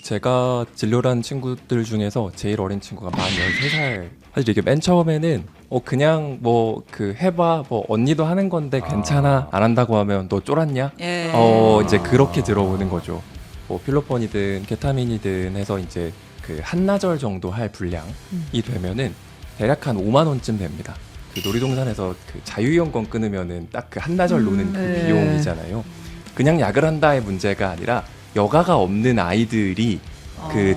제가 진료를 한 친구들 중에서 제일 어린 친구가 만 13살. 사실 이게 맨 처음에는 그냥 뭐 해봐 뭐 언니도 하는 건데 괜찮아 안 한다고 하면 너 쫄았냐? 예. 이제 그렇게 들어오는 거죠. 뭐 필로폰이든 케타민이든 해서 이제 한나절 정도 할 분량이 되면은 대략 한 5만 원쯤 됩니다. 놀이동산에서 자유이용권 끊으면은 딱 한나절 노는 비용이잖아요. 그냥 약을 한다의 문제가 아니라 여가가 없는 아이들이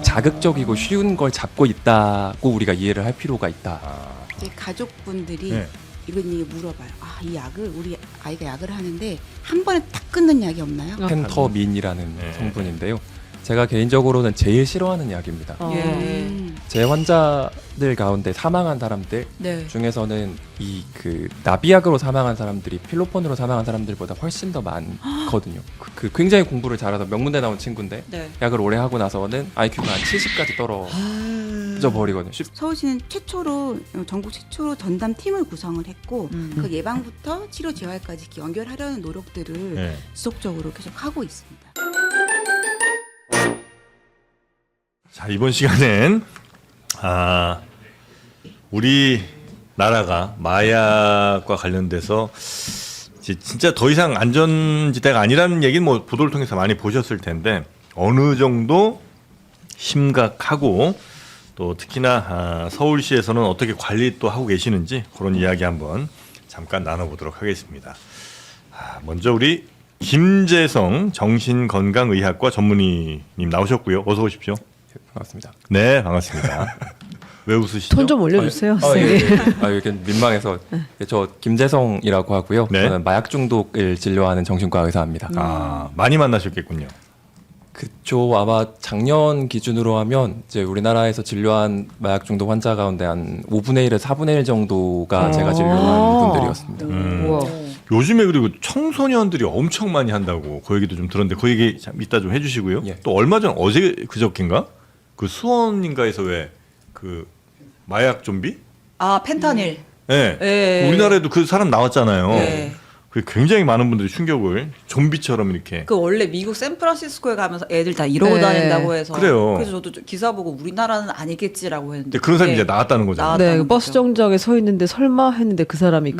자극적이고 쉬운 걸 잡고 있다고 우리가 이해를 할 필요가 있다. 이제 가족분들이 이런 얘기 물어봐요. 이 약을 우리 아이가 약을 하는데 한 번에 딱 끊는 약이 없나요? 펜터민이라는 성분인데요. 제가 개인적으로는 제일 싫어하는 약입니다. 제 환자들 가운데 사망한 사람들 중에서는 나비약으로 사망한 사람들이 필로폰으로 사망한 사람들보다 훨씬 더 많거든요. 굉장히 공부를 잘해서 명문대 나온 친구인데 약을 오래 하고 나서는 IQ가 한 70까지 떨어져 버리거든요. 서울시는 전국 최초로 전담 팀을 구성을 했고 그 예방부터 치료 재활까지 이렇게 연결하려는 노력들을 지속적으로 계속 하고 있습니다. 자, 이번 시간엔 우리 나라가 마약과 관련돼서 진짜 더 이상 안전지대가 아니라는 얘기는 뭐 보도를 통해서 많이 보셨을 텐데 어느 정도 심각하고 또 특히나 서울시에서는 어떻게 관리 또 하고 계시는지 그런 이야기 한번 잠깐 나눠보도록 하겠습니다. 먼저 우리 김재성 정신건강의학과 전문의님 나오셨고요. 어서 오십시오. 반갑습니다. 네, 반갑습니다. 왜 웃으시죠? 톤 좀 올려주세요. 이게 민망해서 저 김재성이라고 하고요. 저는 마약 중독을 진료하는 정신과 의사입니다. 많이 만나셨겠군요. 그쵸. 아마 작년 기준으로 하면 이제 우리나라에서 진료한 마약 중독 환자 가운데 한 5분의 1에서 4분의 1 정도가 제가 진료한 분들이었습니다. 요즘에 그리고 청소년들이 엄청 많이 한다고 그 얘기도 좀 들었는데 그 얘기 이따 좀 해주시고요. 또 얼마 전 그저께인가 수원인가에서 왜 마약 좀비? 펜타닐. 네. 우리나라에도 그 사람 나왔잖아요. 굉장히 많은 분들이 충격을 좀비처럼 이렇게. 원래 미국 샌프란시스코에 가면서 애들 다 이러고 다닌다고 해서. 그래요. 그래서 저도 기사 보고 우리나라는 아니겠지라고 했는데. 그런 사람이 이제 나왔다는 거잖아요. 네, 버스 정류장에 서 있는데 설마 했는데 그 사람이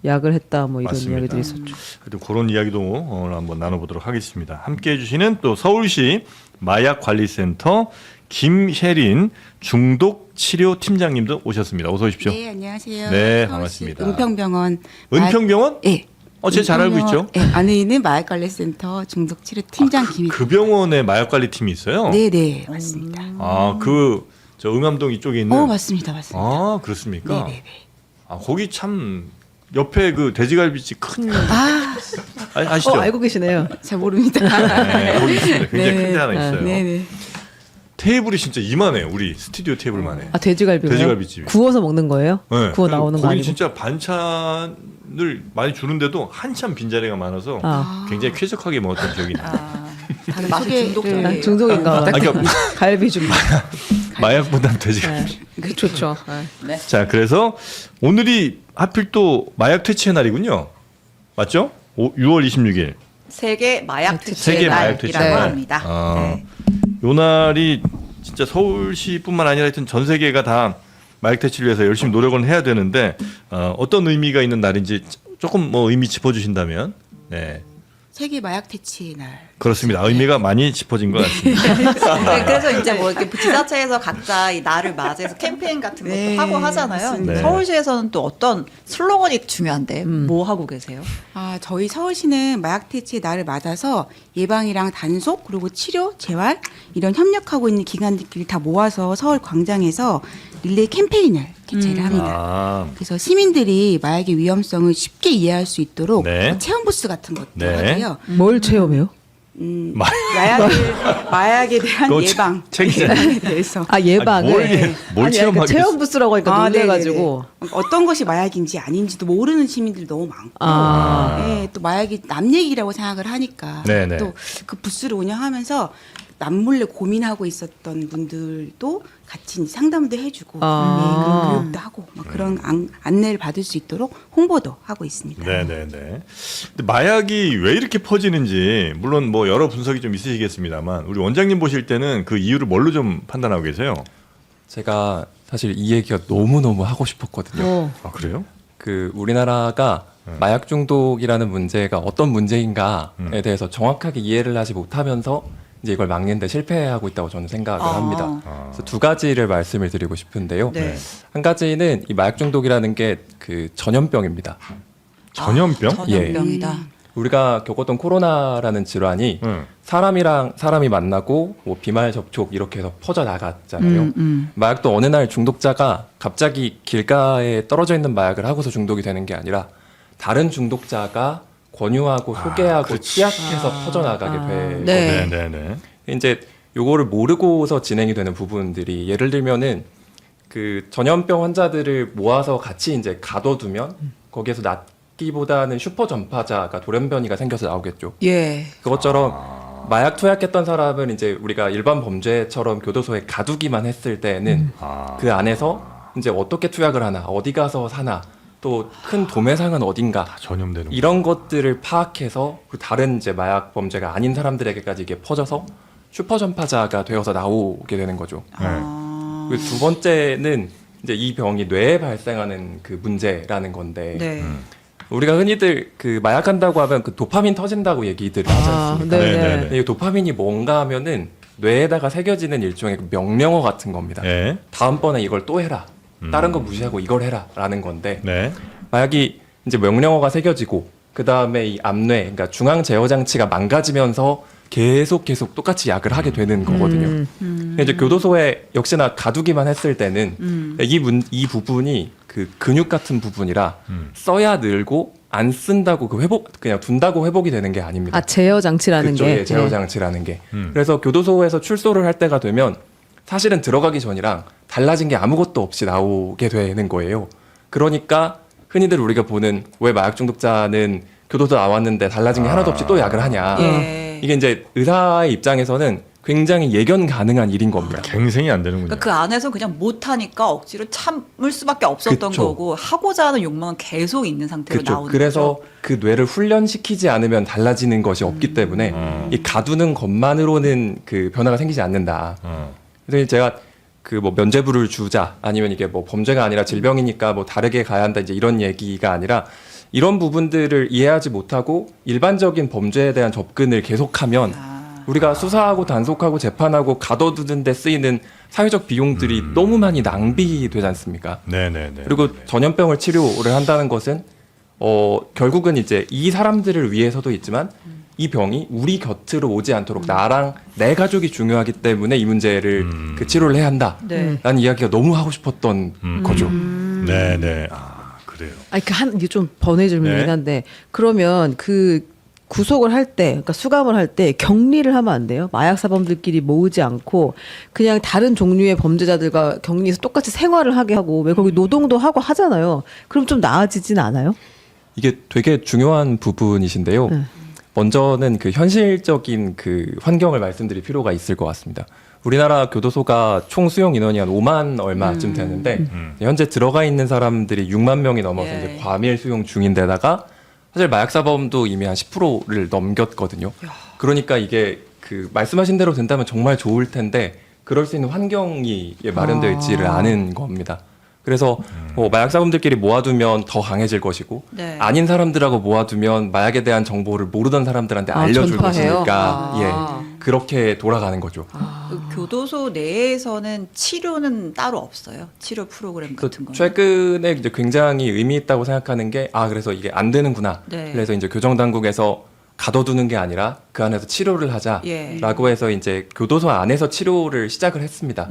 약을 했다 뭐 이런 맞습니다. 이야기들이 있었죠. 그래도 그런 이야기도 오늘 한번 나눠보도록 하겠습니다. 함께해 주시는 또 서울시 마약관리센터 김혜린 중독치료팀장님도 오셨습니다. 어서 오십시오. 네, 안녕하세요. 네, 서울시 반갑습니다. 은평병원. 은평병원? 네. 제가 잘 알고 있죠. 네, 안에 있는 마약관리센터 중독치료팀장 김혜린. 그 병원에 마약관리팀이 있어요? 네, 맞습니다. 저 응암동 이쪽에 있는. 맞습니다. 그렇습니까? 네. 거기 참 옆에 돼지갈비집 큰. 아시죠? 알고 계시네요. 잘 모릅니다. 네, 거기 있습니다. 굉장히 큰 데 하나 있어요. 네. 테이블이 진짜 이만해요. 우리 스튜디오 테이블만 해. 돼지갈비요? 돼지갈비집이. 구워서 먹는 거예요? 네. 구워 나오는 거 거기 아니고? 진짜 반찬을 많이 주는데도 한참 빈자리가 많아서 굉장히 쾌적하게 먹었던 기억이 나요. 다른 맛이 중독적이에요. 중독인가 봐. 그러니까 갈비 좀. 마약보단 돼지갈비. 그 좋죠. 네. 자, 그래서 오늘이 하필 또 마약 퇴치의 날이군요. 맞죠? 6월 26일. 세계 마약 세계 퇴치의 마약 퇴치의 날이라고 날. 합니다. 요 날이 진짜 서울시뿐만 아니라 하여튼 전 세계가 다 마약 퇴치를 위해서 열심히 노력을 해야 되는데 어떤 의미가 있는 날인지 조금 의미 짚어주신다면. 네. 세계 마약 퇴치의 날. 그렇습니다. 의미가 많이 짚어진 것 같습니다. 그래서 이제 이렇게 지자체에서 각자 이 날을 맞이해서 캠페인 같은 것도 하고 하잖아요. 네. 서울시에서는 또 어떤 슬로건이 중요한데 뭐 하고 계세요? 저희 서울시는 마약 퇴치의 날을 맞아서 예방이랑 단속 그리고 치료, 재활 이런 협력하고 있는 기관들끼리 다 모아서 서울 광장에서 릴레이 캠페인을 개최를 합니다. 그래서 시민들이 마약의 위험성을 쉽게 이해할 수 있도록 체험 부스 같은 것도 하고요. 뭘 체험해요? 마약에 대한 예방 예방에 대해서 예방을 뭘 체험하겠어요? 체험 부스라고 하니까 놀래가지고 어떤 것이 마약인지 아닌지도 모르는 시민들이 너무 많고 또 마약이 남 얘기라고 생각을 하니까 또 그 부스를 운영하면서 남몰래 고민하고 있었던 분들도 같이 이제 상담도 해주고 아. 네, 그런 교육도 하고 막 그런 안내를 받을 수 있도록 홍보도 하고 있습니다. 네네네. 근데 마약이 왜 이렇게 퍼지는지 물론 뭐 여러 분석이 좀 있으시겠습니다만 우리 원장님 보실 때는 그 이유를 뭘로 좀 판단하고 계세요? 제가 사실 이 얘기가 너무너무 하고 싶었거든요. 아 그래요? 그 우리나라가 마약 중독이라는 문제가 어떤 문제인가에 대해서 정확하게 이해를 하지 못하면서 이제 이걸 막는데 실패하고 있다고 저는 생각을 아. 합니다. 그래서 두 가지를 말씀을 드리고 싶은데요. 네. 한 가지는 이 마약 중독이라는 게 그 전염병입니다. 전염병? 전염병이다. 우리가 겪었던 코로나라는 질환이 응. 사람이랑 사람이 만나고 뭐 비말 접촉 이렇게 해서 퍼져 나갔잖아요. 마약도 어느 날 중독자가 갑자기 길가에 떨어져 있는 마약을 하고서 중독이 되는 게 아니라 다른 중독자가 권유하고 소개하고 그렇지. 취약해서 퍼져나가게 되거든요. 네. 네네네. 이제 요거를 모르고서 진행이 되는 부분들이 예를 들면은 그 전염병 환자들을 모아서 같이 이제 가둬두면 거기에서 낫기보다는 슈퍼 전파자가 돌연변이가 생겨서 나오겠죠. 예. 그것처럼 마약 투약했던 사람은 이제 우리가 일반 범죄처럼 교도소에 가두기만 했을 때는 아. 그 안에서 이제 어떻게 투약을 하나, 어디 가서 사나, 또 큰 도매상은 어딘가 다 전염되는. 이런 것들을 파악해서 그 다른 이제 마약 범죄가 아닌 사람들에게까지 이게 퍼져서 슈퍼 전파자가 되어서 나오게 되는 거죠. 아. 그 두 번째는 이제 이 병이 뇌에 발생하는 그 문제라는 건데 네. 우리가 흔히들 그 마약한다고 하면 그 도파민 터진다고 얘기들 하지 않습니까? 네. 네네네. 근데 이 도파민이 뭔가 하면은 뇌에다가 새겨지는 일종의 그 명령어 같은 겁니다. 네. 다음번에 이걸 또 해라. 다른 거 무시하고 이걸 해라라는 건데 네. 마약이 이제 명령어가 새겨지고 그 다음에 이 암뇌, 그러니까 중앙 제어 장치가 망가지면서 계속 똑같이 약을 하게 되는 거거든요. 근데 이제 교도소에 역시나 가두기만 했을 때는 이 부분이 그 근육 같은 부분이라 써야 늘고 안 쓴다고 그 회복 그냥 둔다고 회복이 되는 게 아닙니다. 아 제어 장치라는 그쵸, 게 예, 제어 네. 장치라는 게. 그래서 교도소에서 출소를 할 때가 되면 사실은 들어가기 전이랑 달라진 게 아무것도 없이 나오게 되는 거예요. 그러니까 흔히들 우리가 보는 왜 마약 중독자는 교도소 나왔는데 달라진 게 하나도 없이 또 약을 하냐. 예. 이게 이제 의사의 입장에서는 굉장히 예견 가능한 일인 겁니다. 갱생이 안 되는군요. 그러니까 그 안에서 그냥 못하니까 억지로 참을 수밖에 없었던 그쵸. 거고 하고자 하는 욕망은 계속 있는 상태로 그렇죠. 나오는 그래서 거죠. 그 뇌를 훈련시키지 않으면 달라지는 것이 없기 때문에 이 가두는 것만으로는 그 변화가 생기지 않는다. 그래서 제가 그 뭐 면죄부를 주자 아니면 이게 뭐 범죄가 아니라 질병이니까 뭐 다르게 가야 한다 이제 이런 얘기가 아니라 이런 부분들을 이해하지 못하고 일반적인 범죄에 대한 접근을 계속하면 우리가 수사하고 단속하고 재판하고 가둬두는 데 쓰이는 사회적 비용들이 너무 많이 낭비되지 않습니까? 네네네. 그리고 전염병을 치료를 한다는 것은 결국은 이제 이 사람들을 위해서도 있지만 이 병이 우리 곁으로 오지 않도록 나랑 내 가족이 중요하기 때문에 이 문제를 그 치료를 해야 한다. 네. 라는 이야기가 너무 하고 싶었던 거죠. 네네. 아 그래요. 아니 이게 좀 번외 질문이긴 네. 한데 그러면 그 구속을 할 때, 그러니까 수감을 할 때 격리를 하면 안 돼요? 마약 사범들끼리 모으지 않고 그냥 다른 종류의 범죄자들과 격리해서 똑같이 생활을 하게 하고 왜 거기 노동도 하고 하잖아요. 그럼 좀 나아지진 않아요? 이게 되게 중요한 부분이신데요. 네. 먼저는 그 현실적인 그 환경을 말씀드릴 필요가 있을 것 같습니다. 우리나라 교도소가 총 수용 인원이 한 5만 얼마쯤 되는데 현재 들어가 있는 사람들이 6만 명이 넘어서 예. 이제 과밀 수용 중인데다가 사실 마약 사범도 이미 한 10%를 넘겼거든요. 그러니까 이게 그 말씀하신 대로 된다면 정말 좋을 텐데 그럴 수 있는 환경이 마련되어 있지를 않은 겁니다. 그래서 뭐 마약 사범들끼리 모아두면 더 강해질 것이고 네. 아닌 사람들하고 모아두면 마약에 대한 정보를 모르던 사람들한테 알려줄 전파해요? 것이니까 예 그렇게 돌아가는 거죠. 그 교도소 내에서는 치료는 따로 없어요. 치료 프로그램 그 같은 거. 최근에 이제 굉장히 의미 있다고 생각하는 게 그래서 이게 안 되는구나. 네. 그래서 이제 교정 당국에서 가둬두는 게 아니라 그 안에서 치료를 하자라고 예. 해서 이제 교도소 안에서 치료를 시작을 했습니다.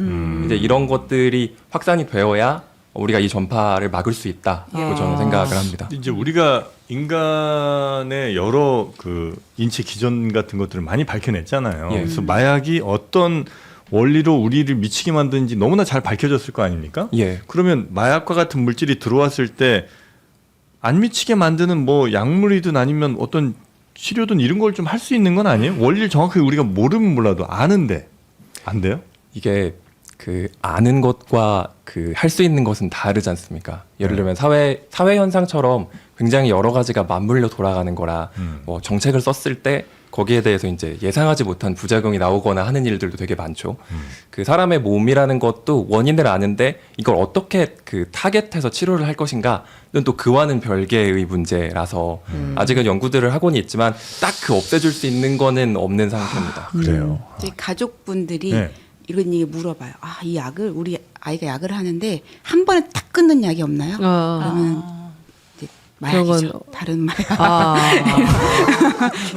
이제 이런 것들이 확산이 되어야 우리가 이 전파를 막을 수 있다고 저는 생각을 합니다. 이제 우리가 인간의 여러 그 인체 기전 같은 것들을 많이 밝혀냈잖아요. 예. 그래서 마약이 어떤 원리로 우리를 미치게 만드는지 너무나 잘 밝혀졌을 거 아닙니까? 예. 그러면 마약과 같은 물질이 들어왔을 때 안 미치게 만드는 뭐 약물이든 아니면 어떤 치료든 이런 걸 좀 할 수 있는 건 아니에요? 원리를 정확하게 우리가 모르면 몰라도 아는데 안 돼요? 이게 그 아는 것과 그 할 수 있는 것은 다르지 않습니까? 예를 들면 사회 현상처럼 굉장히 여러 가지가 맞물려 돌아가는 거라 뭐 정책을 썼을 때 거기에 대해서 이제 예상하지 못한 부작용이 나오거나 하는 일들도 되게 많죠. 그 사람의 몸이라는 것도 원인을 아는데 이걸 어떻게 그 타겟해서 치료를 할 것인가는 또 그와는 별개의 문제라서 아직은 연구들을 하고는 있지만 딱 그 없애줄 수 있는 거는 없는 상태입니다. 그래요. 저희 가족분들이 네. 이런 얘기 물어봐요. 아, 이 약을 우리 아이가 약을 하는데 한 번에 딱 끊는 약이 없나요? 그러면 이제 그런 마약이죠. 건- 다른 마약. 아,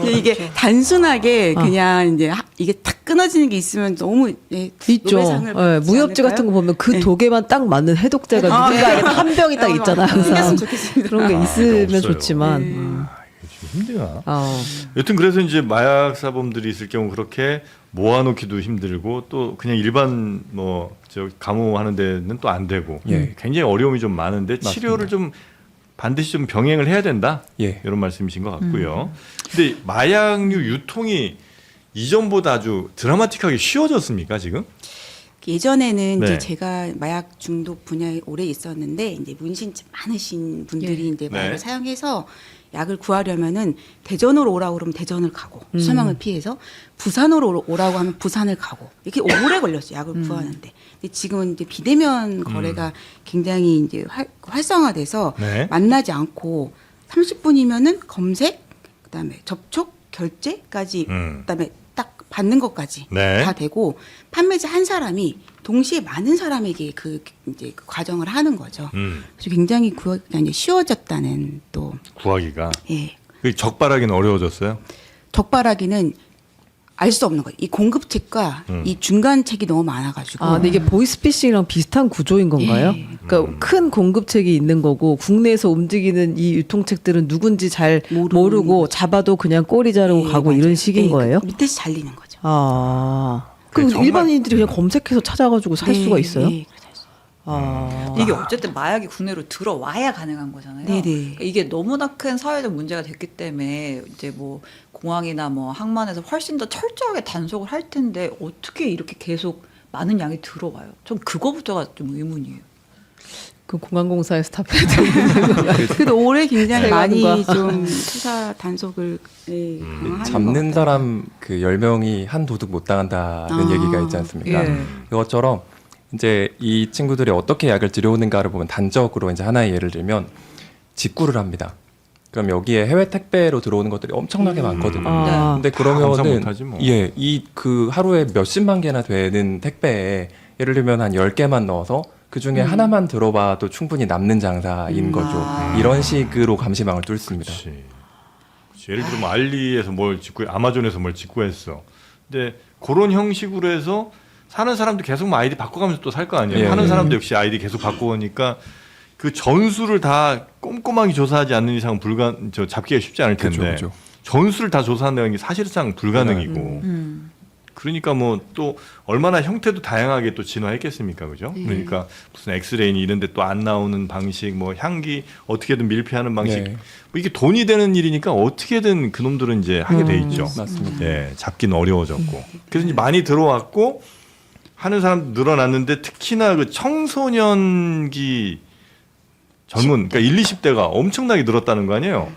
이게 단순하게 그냥 이제 이게 딱 끊어지는 게 있으면 너무 있죠. 노벨상을 예, 받지 무협지 않을까요? 같은 거 보면 그 네. 독에만 딱 맞는 해독제가 누군가에 한 병이 딱 있잖아. 생겼으면 항상. 좋겠습니다. 그런 게 아, 있으면 없어요. 좋지만. 이게 좀 힘드나? 여튼 그래서 이제 마약 사범들이 있을 경우 그렇게 모아놓기도 힘들고 또 그냥 일반 뭐 저 감호하는 데는 또 안 되고 예. 굉장히 어려움이 좀 많은데 치료를 좀 반드시 좀 병행을 해야 된다 예. 이런 말씀이신 것 같고요. 근데 마약류 유통이 이전보다 아주 드라마틱하게 쉬워졌습니까 지금? 예전에는 네. 이제 제가 마약 중독 분야에 오래 있었는데 이제 문신증 많으신 분들이 이제 마약을 네. 사용해서 약을 구하려면은 대전으로 오라고 그러면 대전을 가고 수망을 피해서 부산으로 오라고 하면 부산을 가고 이렇게 오래 걸렸어요. 약을 구하는데. 근데 지금은 이제 비대면 거래가 굉장히 이제 활성화돼서 네. 만나지 않고 30분이면은 검색, 그다음에 접촉, 결제까지, 그다음에 딱 받는 것까지 네. 다 되고 판매자 한 사람이 동시에 많은 사람에게 그 이제 그 과정을 하는 거죠. 그래서 굉장히 구하기가 이제 쉬워졌다는 또 구하기가 예. 그 적발하기는 어려워졌어요. 적발하기는 알 수 없는 거예요. 이 공급책과 이 중간책이 너무 많아가지고. 근데 이게 보이스피싱이랑 비슷한 구조인 건가요? 예. 그러니까 큰 공급책이 있는 거고 국내에서 움직이는 이 유통책들은 누군지 잘 모르고 잡아도 그냥 꼬리 자르고 예, 가고 맞아요. 이런 식인 예, 거예요? 그 밑에서 잘리는 거죠. 그럼 정말- 일반인들이 그냥 검색해서 찾아가지고 살 네, 수가 있어요? 네, 그래서 살 수- 이게 어쨌든 마약이 국내로 들어와야 가능한 거잖아요. 네네. 그러니까 이게 너무나 큰 사회적 문제가 됐기 때문에 이제 뭐 공항이나 뭐 항만에서 훨씬 더 철저하게 단속을 할 텐데 어떻게 이렇게 계속 많은 양이 들어와요? 전 그거부터가 좀 의문이에요. 그 공항공사에 스탑해야 되는 건가요? 그래도 올해 굉장히 네. 많이 세관과. 좀 수사 단속을 강화하는 것 잡는 같아요. 사람 그 10명이 한 도둑 못 당한다는 아. 얘기가 있지 않습니까? 예. 그것처럼 이제 이 친구들이 어떻게 약을 들여오는가를 보면 단적으로 이제 하나의 예를 들면 직구를 합니다. 그럼 여기에 해외 택배로 들어오는 것들이 엄청나게 많거든요. 아. 근데 다 검사 그러면은 못하지 뭐. 예, 이 그 하루에 몇십만 개나 되는 택배에 예를 들면 한 10개만 넣어서 그 중에 하나만 들어봐도 충분히 남는 장사인 거죠. 아. 이런 식으로 감시망을 뚫습니다. 그렇지. 예를 들면 알리에서 뭘 직구, 아마존에서 뭘 직구했어. 근데 그런 형식으로 해서 사는 사람도 계속 뭐 아이디 바꿔가면서 또 살 거 아니에요. 예, 파는 예. 사람도 역시 아이디 계속 바꾸니까 그 전수를 다 꼼꼼하게 조사하지 않는 이상 잡기가 쉽지 않을 텐데 그렇죠. 전수를 다 조사한다는 게 사실상 불가능이고. 그러니까 뭐 또 얼마나 형태도 다양하게 또 진화했겠습니까, 그죠? 그러니까 무슨 엑스레이니 이런데 또 안 나오는 방식, 뭐 향기 어떻게든 밀폐하는 방식, 네. 뭐 이게 돈이 되는 일이니까 어떻게든 그 놈들은 이제 하게 돼 있죠. 맞습니다. 예, 잡기는 어려워졌고. 그래서 이제 많이 들어왔고 하는 사람 늘어났는데 특히나 그 청소년기 젊은 그러니까 1, 20대가 엄청나게 늘었다는 거 아니에요?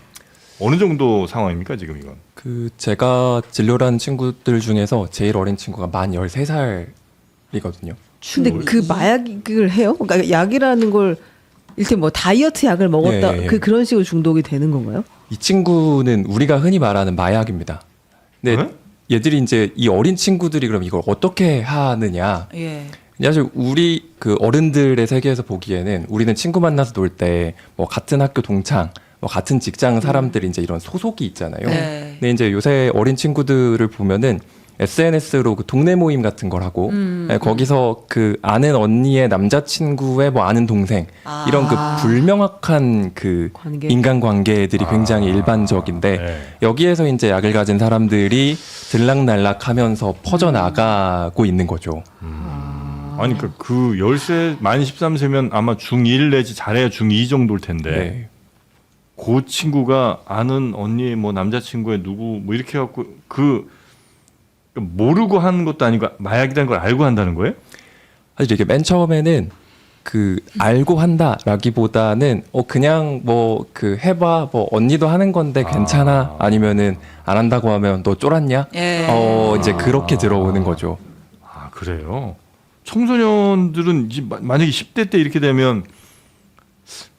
어느 정도 상황입니까, 지금 이건? 그 제가 진료를 한 친구들 중에서 제일 어린 친구가 만 13살이거든요. 근데 그 마약을 해요? 그러니까 약이라는 걸 일단 뭐 다이어트 약을 먹었다 예, 예. 그런 식으로 중독이 되는 건가요? 이 친구는 우리가 흔히 말하는 마약입니다. 근데 네? 얘들이 이제 이 어린 친구들이 그럼 이걸 어떻게 하느냐? 예. 사실 우리 그 어른들의 세계에서 보기에는 우리는 친구 만나서 놀 때 뭐 같은 학교 동창, 뭐 같은 직장 사람들이 이제 이런 소속이 있잖아요. 네. 근데 이제 요새 어린 친구들을 보면은 SNS로 그 동네 모임 같은 걸 하고 거기서 그 아는 언니의 남자친구의 뭐 아는 동생 아. 이런 그 불명확한 그 관계. 인간관계들이 굉장히 일반적인데 네. 여기에서 이제 약을 가진 사람들이 들락날락하면서 퍼져나가고 있는 거죠. 아니 그 13, 만 13세면 아마 중1 내지 잘해야 중2 정도일 텐데 네. 그 친구가 아는 언니의 뭐 남자친구의 누구 뭐 이렇게 해갖고 모르고 하는 것도 아니고 마약이라는 걸 알고 한다는 거예요? 사실 이게 맨 처음에는 그 알고 한다라기보다는 그냥 뭐 그 해봐 뭐 언니도 하는 건데 괜찮아 아니면은 안 한다고 하면 너 쫄았냐? 예. 이제 그렇게 들어오는 거죠. 아 그래요? 청소년들은 이제 만약에 10대 때 이렇게 되면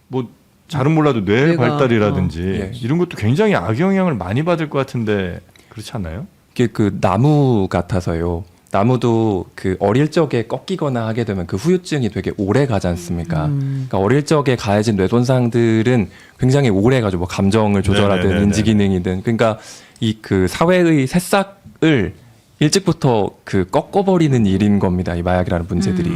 뭐 잘은 몰라도 뇌 뇌가, 발달이라든지 예. 이런 것도 굉장히 악영향을 많이 받을 것 같은데 그렇지 않나요? 이게 그 나무 같아서요. 나무도 그 어릴 적에 꺾이거나 하게 되면 그 후유증이 되게 오래 가지 않습니까? 그러니까 어릴 적에 가해진 뇌 손상들은 굉장히 오래 가죠. 뭐 감정을 조절하든 네네네네. 인지 기능이든. 그러니까 이 그 사회의 새싹을 일찍부터 그 꺾어버리는 일인 겁니다. 이 마약이라는 문제들이.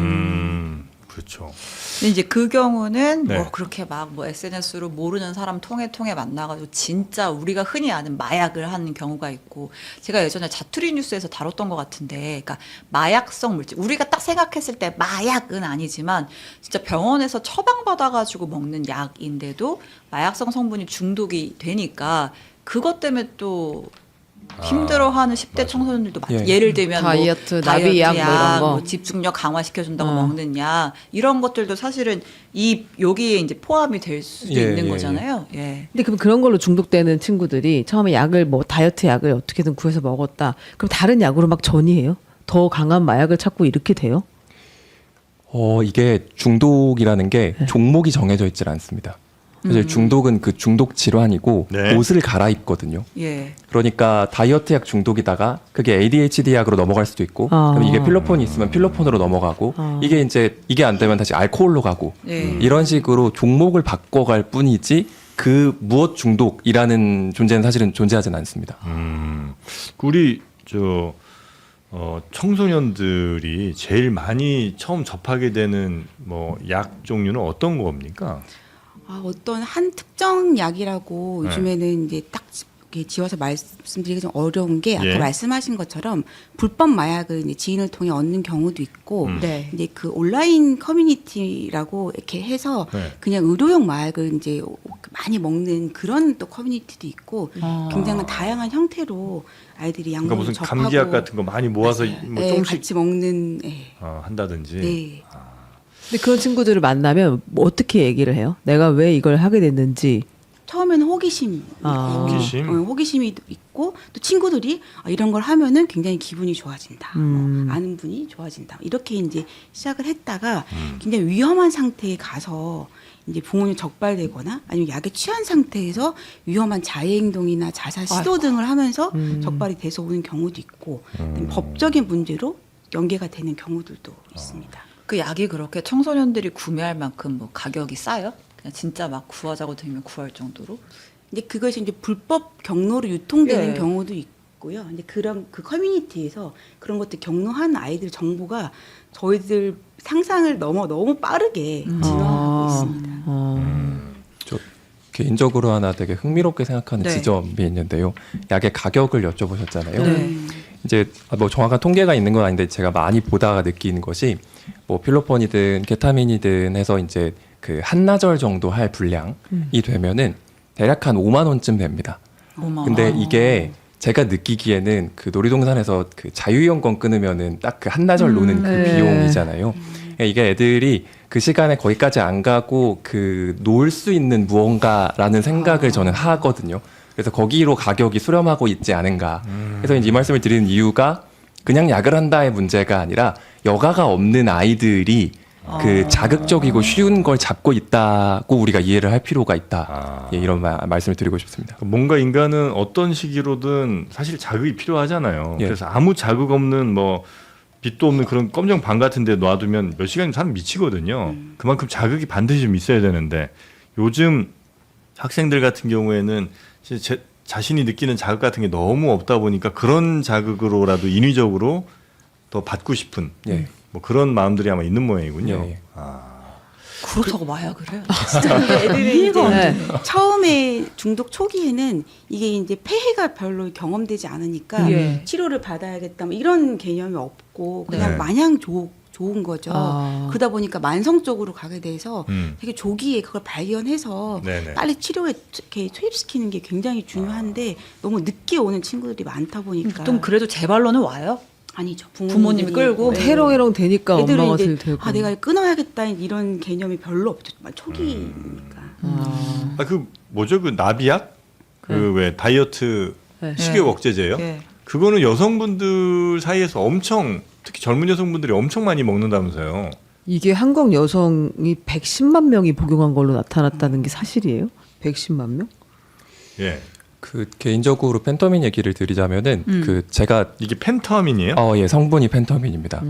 그렇죠. 근데 이제 그 경우는 네. 뭐 그렇게 막 뭐 SNS로 모르는 사람 통해 만나가지고 진짜 우리가 흔히 아는 마약을 하는 경우가 있고, 제가 예전에 자투리 뉴스에서 다뤘던 것 같은데, 그러니까 마약성 물질, 우리가 딱 생각했을 때 마약은 아니지만 진짜 병원에서 처방받아가지고 먹는 약인데도 마약성 성분이 중독이 되니까 그것 때문에 또 힘들어하는 10대 청소년들도 많죠. 예. 예를 들면 다이어트, 뭐 나비약 뭐 이런 거. 뭐 집중력 강화시켜준다고 먹는 약, 이런 것들도 사실은 여기에 이제 포함이 될 수도 예, 있는 예, 거잖아요. 예. 근데 그럼 그런 걸로 중독되는 친구들이 처음에 약을 뭐 다이어트 약을 어떻게든 구해서 먹었다. 그럼 다른 약으로 막 전이해요? 더 강한 마약을 찾고 이렇게 돼요? 이게 중독이라는 게 네. 종목이 정해져 있질 않습니다. 사실 중독은 그 중독 질환이고 네. 옷을 갈아입거든요. 예. 그러니까 다이어트 약 중독이다가 그게 ADHD 약으로 넘어갈 수도 있고, 그럼 이게 필로폰이 있으면 필로폰으로 넘어가고, 이게 이제 이게 안 되면 다시 알코올로 가고, 예. 이런 식으로 종목을 바꿔갈 뿐이지 그 무엇 중독이라는 존재는 사실은 존재하지는 않습니다. 우리 청소년들이 제일 많이 처음 접하게 되는 뭐 약 종류는 어떤 겁니까? 어떤 한 특정 약이라고 네. 요즘에는 이제 딱 이렇게 지어서 말씀드리기 좀 어려운 게 아까 예. 말씀하신 것처럼 불법 마약을 이제 지인을 통해 얻는 경우도 있고, 네. 이제 그 온라인 커뮤니티라고 이렇게 해서 네. 그냥 의료용 마약을 이제 많이 먹는 그런 또 커뮤니티도 있고, 굉장히 다양한 형태로 아이들이 그러니까 양성을 무슨 접하고 감기약 같은 거 많이 모아서 맞아요. 뭐 네, 조금씩 같이 먹는. 네. 한다든지. 네. 근데 그런 친구들을 만나면 뭐 어떻게 얘기를 해요? 내가 왜 이걸 하게 됐는지. 처음에는 호기심, 호기심? 호기심이 있고, 또 친구들이 이런 걸 하면은 굉장히 기분이 좋아진다, 뭐 아는 분이 좋아진다, 이렇게 이제 시작을 했다가 굉장히 위험한 상태에 가서 이제 부모님 적발되거나 아니면 약에 취한 상태에서 위험한 자해 행동이나 자살 시도 등을 하면서 적발이 돼서 오는 경우도 있고, 법적인 문제로 연계가 되는 경우들도 있습니다. 그 약이 그렇게 청소년들이 구매할 만큼 뭐 가격이 싸요? 그냥 진짜 막 구하자고 들면 구할 정도로? 이제 그것이 이제 불법 경로로 유통되는 예. 경우도 있고요. 이제 그런 그 커뮤니티에서 그런 것들 경로한 아이들 정보가 저희들 상상을 넘어 너무 빠르게 진화하고 있습니다. 저 개인적으로 하나 되게 흥미롭게 생각하는 네. 지점이 있는데요. 약의 가격을 여쭤보셨잖아요. 네. 이제 뭐 정확한 통계가 있는 건 아닌데 제가 많이 보다가 느끼는 것이 뭐 필로폰이든 케타민이든 해서 이제 그 한나절 정도 할 분량이 되면은 대략 한 5만 원쯤 됩니다. 근데 이게 제가 느끼기에는 그 놀이동산에서 그 자유이용권 끊으면은 딱 그 한나절 노는 그 네. 비용이잖아요. 이게 애들이 그 시간에 거기까지 안 가고 그 놀 수 있는 무언가라는 생각을 저는 하거든요. 그래서 거기로 가격이 수렴하고 있지 않은가. 그래서 이제 이 말씀을 드리는 이유가 그냥 약을 한다의 문제가 아니라 여가가 없는 아이들이 그 자극적이고 쉬운 걸 잡고 있다고 우리가 이해를 할 필요가 있다. 예, 이런 말씀을 드리고 싶습니다. 뭔가 인간은 어떤 시기로든 사실 자극이 필요하잖아요. 예. 그래서 아무 자극 없는 뭐 빛도 없는 그런 검정 방 같은 데 놔두면 몇 시간 사람 미치거든요. 그만큼 자극이 반드시 좀 있어야 되는데 요즘 학생들 같은 경우에는 자신이 느끼는 자극 같은 게 너무 없다 보니까 그런 자극으로라도 인위적으로 더 받고 싶은 예. 뭐 그런 마음들이 아마 있는 모양이군요. 예, 예. 그렇다고 마약을 해요? 애들이 이제 네. 처음에 중독 초기에는 이게 이제 폐해가 별로 경험되지 않으니까 예. 치료를 받아야겠다 뭐 이런 개념이 없고 그냥 네. 마냥 좋은 거죠. 아. 그러다 보니까 만성 쪽으로 가게 돼서 음. 되게 조기에 그걸 발견해서 네네. 빨리 치료에 이렇게 투입시키는 게 굉장히 중요한데 너무 늦게 오는 친구들이 많다 보니까 좀 그래도 제 발로는 와요. 아니죠. 부모님이 끌고. 네. 해롱해롱 되니까 애들은 엄마가 이제 들고. 아 내가 끊어야겠다 이런 개념이 별로 없죠. 정말 초기니까. 아. 아, 그 뭐죠? 그 나비약? 그 왜 다이어트 네. 식욕 억제제예요? 네. 그거는 여성분들 사이에서 엄청 특히 젊은 여성분들이 엄청 많이 먹는다면서요. 이게 한국 여성이 110만 명이 복용한 걸로 나타났다는 게 사실이에요? 110만 명? 예. 그 개인적으로 펜터민 얘기를 드리자면은 그 제가 이게 펜타민이에요? 예, 성분이 펜터민입니다.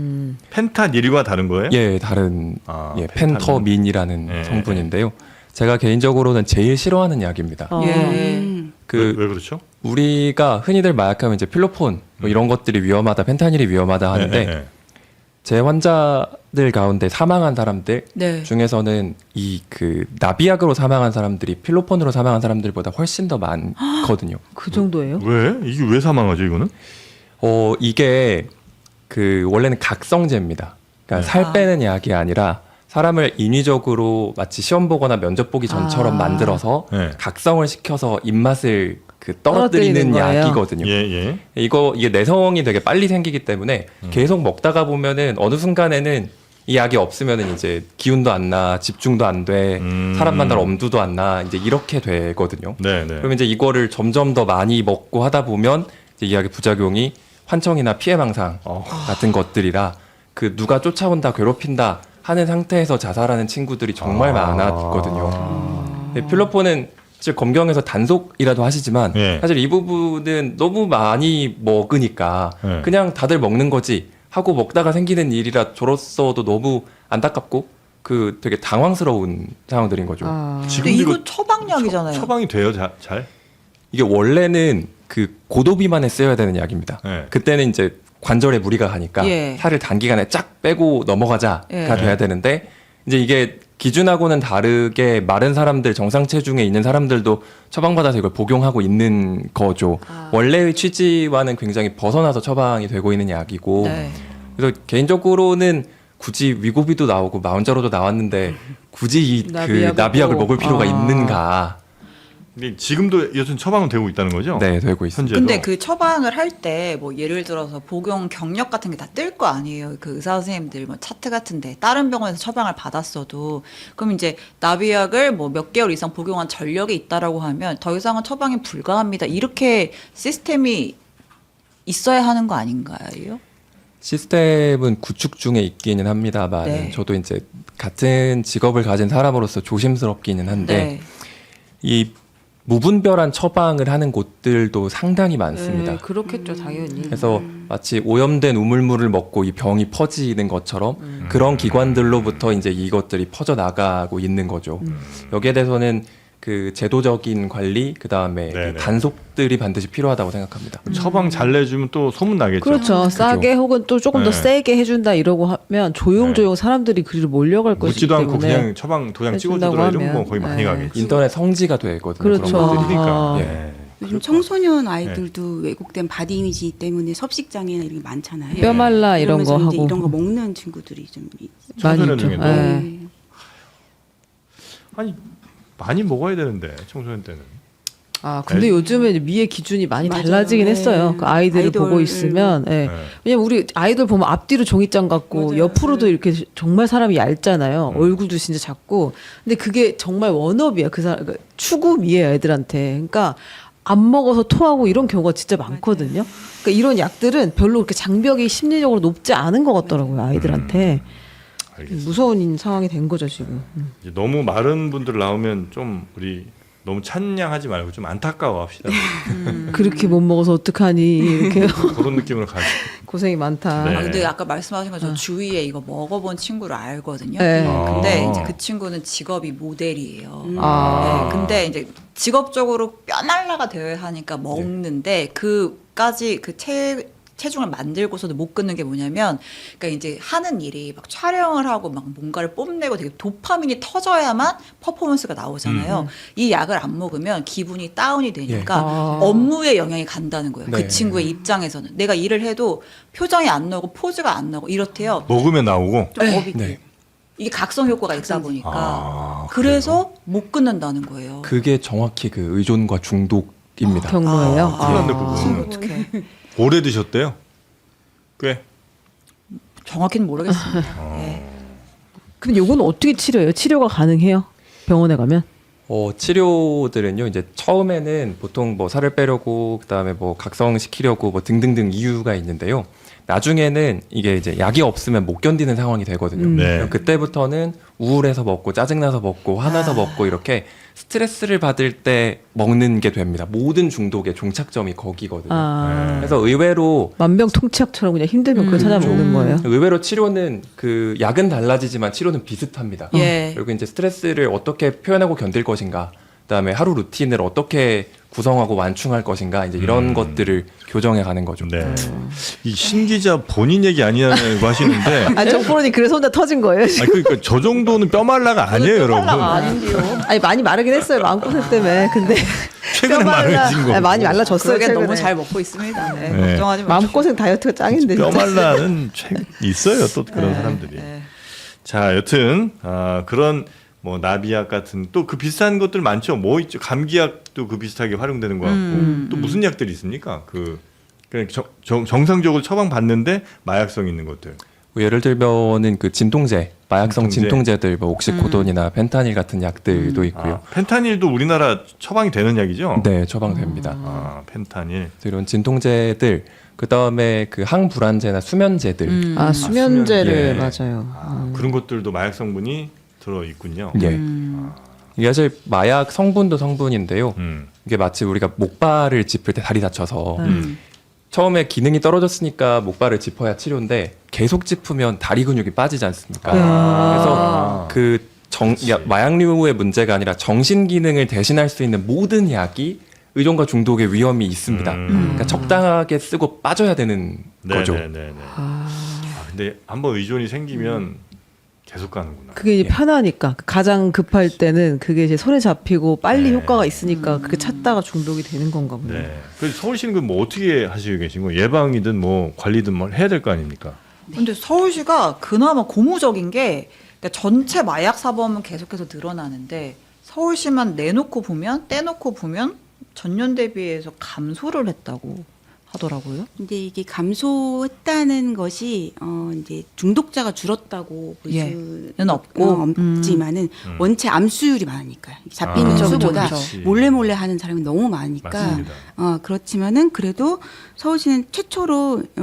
펜타닐과 다른 거예요? 예, 다른 아, 예, 펜타민. 펜터민이라는 예, 성분인데요. 제가 개인적으로는 제일 싫어하는 약입니다. 어. 예. 그 왜 그렇죠? 우리가 흔히들 마약하면 이제 필로폰 뭐 이런 것들이 위험하다, 펜타닐이 위험하다 하는데 예, 예, 예. 제 환자들 가운데 사망한 사람들 네. 중에서는 이 그 나비약으로 사망한 사람들이 필로폰으로 사망한 사람들보다 훨씬 더 많거든요. 그 정도예요? 왜? 이게 왜 사망하죠, 이거는? 이게 그 원래는 각성제입니다. 그러니까 네. 살 빼는 약이 아니라 사람을 인위적으로 마치 시험 보거나 면접 보기 전처럼 아. 만들어서 네. 각성을 시켜서 입맛을 그 떨어뜨리는 떨어뜨리는 거예요? 약이거든요. 예, 예. 이게 내성이 되게 빨리 생기기 때문에 계속 먹다가 보면은 어느 순간에는 이 약이 없으면은 이제 기운도 안 나, 집중도 안 돼, 사람 만날 엄두도 안 나, 이제 이렇게 되거든요. 네, 네. 그러면 이제 이거를 점점 더 많이 먹고 하다 보면 이제 이 약의 부작용이 환청이나 피해망상 같은 것들이라 그 누가 쫓아온다, 괴롭힌다 하는 상태에서 자살하는 친구들이 정말 많았거든요. 네, 필로폰은 사실 검경에서 단속이라도 하시지만 예. 사실 이 부분은 너무 많이 먹으니까 예. 그냥 다들 먹는 거지 하고 먹다가 생기는 일이라 저로서도 너무 안타깝고 그 되게 당황스러운 상황들인 거죠. 아. 근데 이거 처방약이잖아요. 처방이 돼요, 잘? 이게 원래는 그 고도 비만에 쓰여야 되는 약입니다. 네. 그때는 이제 관절에 무리가 가니까 예. 살을 단기간에 쫙 빼고 넘어가자가 예. 돼야 되는데 이제 이게 기준하고는 다르게 마른 사람들 정상 체중에 있는 사람들도 처방받아서 이걸 복용하고 있는 거죠. 원래의 취지와는 굉장히 벗어나서 처방이 되고 있는 약이고 네. 그래서 개인적으로는 굳이 위고비도 나오고 마운자로도 나왔는데 굳이 이 그 나비약을 나비약을 또- 먹을 필요가 아. 있는가? 근데 지금도 여튼 처방은 되고 있다는 거죠? 네, 되고 있습니다. 현재도. 근데 그 처방을 할 때 뭐 예를 들어서 복용 경력 같은 게 다 뜰 거 아니에요. 그 의사 선생님들 뭐 차트 같은데 다른 병원에서 처방을 받았어도 그럼 이제 나비약을 뭐 몇 개월 이상 복용한 전력이 있다라고 하면 더 이상은 처방이 불가합니다. 이렇게 시스템이 있어야 하는 거 아닌가요? 시스템은 구축 중에 있기는 합니다만 네. 저도 이제 같은 직업을 가진 사람으로서 조심스럽기는 한데 네. 이 무분별한 처방을 하는 곳들도 상당히 많습니다. 네, 그렇겠죠, 당연히. 그래서 마치 오염된 우물물을 먹고 이 병이 퍼지는 것처럼 그런 기관들로부터 이제 이것들이 퍼져 나가고 있는 거죠. 여기에 대해서는 그 제도적인 관리, 그 다음에 네네. 단속들이 반드시 필요하다고 생각합니다. 처방 잘 내주면 또 소문 나겠죠. 그렇죠. 싸게 혹은 또 조금 더 네. 세게 해준다 이러고 하면 조용조용 사람들이 그리로 몰려갈 것이기 묻지도 않고 때문에 그냥 처방 도장 해준다고 찍어주더라 이러면 뭐 하면. 거의 많이 네. 가겠죠. 인터넷 성지가 되거든요. 그렇죠. 그런 것들이. 그러니까. 아. 예. 요즘 청소년 아이들도 왜곡된 바디 이미지 때문에 섭식 장애나 이런 게 많잖아요. 뼈 말라 이런 거 그러면서 이제 하고 이런 거 먹는 친구들이 좀 많이 청소년 있죠. 중에도. 네. 아니 많이 먹어야 되는데 청소년 때는. 아 근데 요즘에 이제 미의 기준이 많이 맞아요. 달라지긴 네. 했어요. 그 아이들을 아이돌, 보고 있으면, 예. 네. 왜냐면 우리 아이돌 보면 앞뒤로 종이장 같고 맞아요. 옆으로도 네. 이렇게 정말 사람이 얇잖아요. 얼굴도 진짜 작고. 근데 그게 정말 원업이야. 그 사람 그러니까 추구미예요, 애들한테. 그러니까 안 먹어서 토하고 이런 경우가 진짜 많거든요. 그러니까 이런 약들은 별로 그렇게 장벽이 심리적으로 높지 않은 것 같더라고요, 아이들한테. 알겠습니다. 무서운 상황이 된 거죠 지금. 이제 너무 마른 분들 나오면 좀 우리 너무 찬양하지 말고 좀 안타까워합시다. 그렇게 못 먹어서 어떡하니 이렇게 그런 느낌으로 가지. 고생이 많다. 네. 아, 근데 아까 말씀하신 것처럼 주위에 이거 먹어본 친구를 알거든요. 네. 근데 아. 이제 그 친구는 직업이 모델이에요. 아. 네, 근데 이제 직업적으로 뼈날라가 되어야 하니까 먹는데 그까지 그 체중을 만들고서도 못 끊는 게 뭐냐면, 그러니까 이제 하는 일이 막 촬영을 하고 막 뭔가를 뽐내고 되게 도파민이 터져야만 퍼포먼스가 나오잖아요. 이 약을 안 먹으면 기분이 다운이 되니까 아. 업무에 영향이 간다는 거예요. 네. 그 친구의 입장에서는 내가 일을 해도 표정이 안 나오고 포즈가 안 나오고 이렇대요. 먹으면 나오고. 좀 네. 업이 네. 이게 각성 효과가 있다 보니까 아, 그래서 못 끊는다는 거예요. 그게 정확히 그 의존과 중독입니다. 경로예요. 큰일 났네, 그거. 어떡해. 오래 드셨대요? 꽤. 정확히는 모르겠습니다. 네. 근데 요건 어떻게 치료해요? 치료가 가능해요? 병원에 가면? 치료들은요, 이제 처음에는 보통 뭐 살을 빼려고, 그다음에 뭐 각성시키려고 뭐 등등등 이유가 있는데요. 나중에는 이게 이제 약이 없으면 못 견디는 상황이 되거든요. 네. 그럼 그때부터는 우울해서 먹고, 짜증나서 먹고, 화나서 먹고, 이렇게 스트레스를 받을 때 먹는 게 됩니다. 모든 중독의 종착점이 거기거든요. 아. 그래서 의외로 만병통치약처럼 그냥 힘들면 그걸 찾아 먹는 음. 거예요? 의외로 치료는 그 약은 달라지지만 치료는 비슷합니다. 예. 그리고 이제 스트레스를 어떻게 표현하고 견딜 것인가, 그다음에 하루 루틴을 어떻게 구성하고 완충할 것인가, 이제 이런 것들을 교정해 가는 거죠. 네. 이 신 기자 본인 얘기 아니냐고 하시는데. 아, 정프로님 그래서 혼자 터진 거예요? 아 그러니까 저 정도는 뼈말라가 아니에요, 여러분. 아니 많이 마르긴 했어요. 마음고생 때문에. 근데 최근에 마르신 거. 많이 말라졌어요. 그러게 최근에. 너무 잘 먹고 있습니다. 네. 네. 걱정하지 마시고. 마음고생 다이어트가 짱인데. 진짜. 뼈말라는 있어요, 또 그런 네. 사람들이. 네. 자, 여튼 그런 뭐 나비약 같은 또 그 비슷한 것들 많죠. 뭐 있죠? 감기약도 그 비슷하게 활용되는 것 같고 또 무슨 약들이 있습니까? 그냥 정상적으로 처방 받는데 마약성 있는 것들. 뭐 예를 들면은 그 진통제, 마약성 진통제. 진통제들, 뭐 옥시코돈이나 펜타닐 같은 약들도 있고요. 펜타닐도 우리나라 처방이 되는 약이죠? 네, 처방됩니다. 펜타닐. 이런 진통제들, 그 다음에 그 항불안제나 수면제들, 아, 수면, 수면제를 예. 맞아요. 그런 것들도 마약 성분이 들어 있군요. 예. 이게 사실 마약 성분도 성분인데요. 음. 이게 마치 우리가 목발을 짚을 때 다리 다쳐서 음. 처음에 기능이 떨어졌으니까 목발을 짚어야 치료인데 계속 짚으면 다리 근육이 빠지지 않습니까? 아. 그래서 마약류의 문제가 아니라 정신 기능을 대신할 수 있는 모든 약이 의존과 중독의 위험이 있습니다. 그러니까 적당하게 쓰고 빠져야 되는 거죠. 네네네. 근데 한번 의존이 생기면 계속 가는구나. 그게 이제 예. 편하니까 가장 급할 때는 그게 이제 손에 잡히고 빨리 네. 효과가 있으니까 그게 찾다가 중독이 되는 건가 보네. 네. 그래서 서울시는 뭐 어떻게 하시고 계신 거예요? 예방이든 뭐 관리든 뭘 해야 될 거 아닙니까? 근데 서울시가 그나마 고무적인 게 그러니까 전체 마약 사범은 계속해서 늘어나는데 서울시만 떼놓고 보면 전년 대비해서 감소를 했다고 하더라고요. 근데 이게 감소했다는 것이 이제 중독자가 줄었다고 볼 예. 수는 는 없고. 없지만은 원체 암수율이 많으니까요. 잡히는 그쵸, 수보다 그쵸. 몰래 하는 사람이 너무 많으니까 맞습니다. 그렇지만은 그래도 서울시는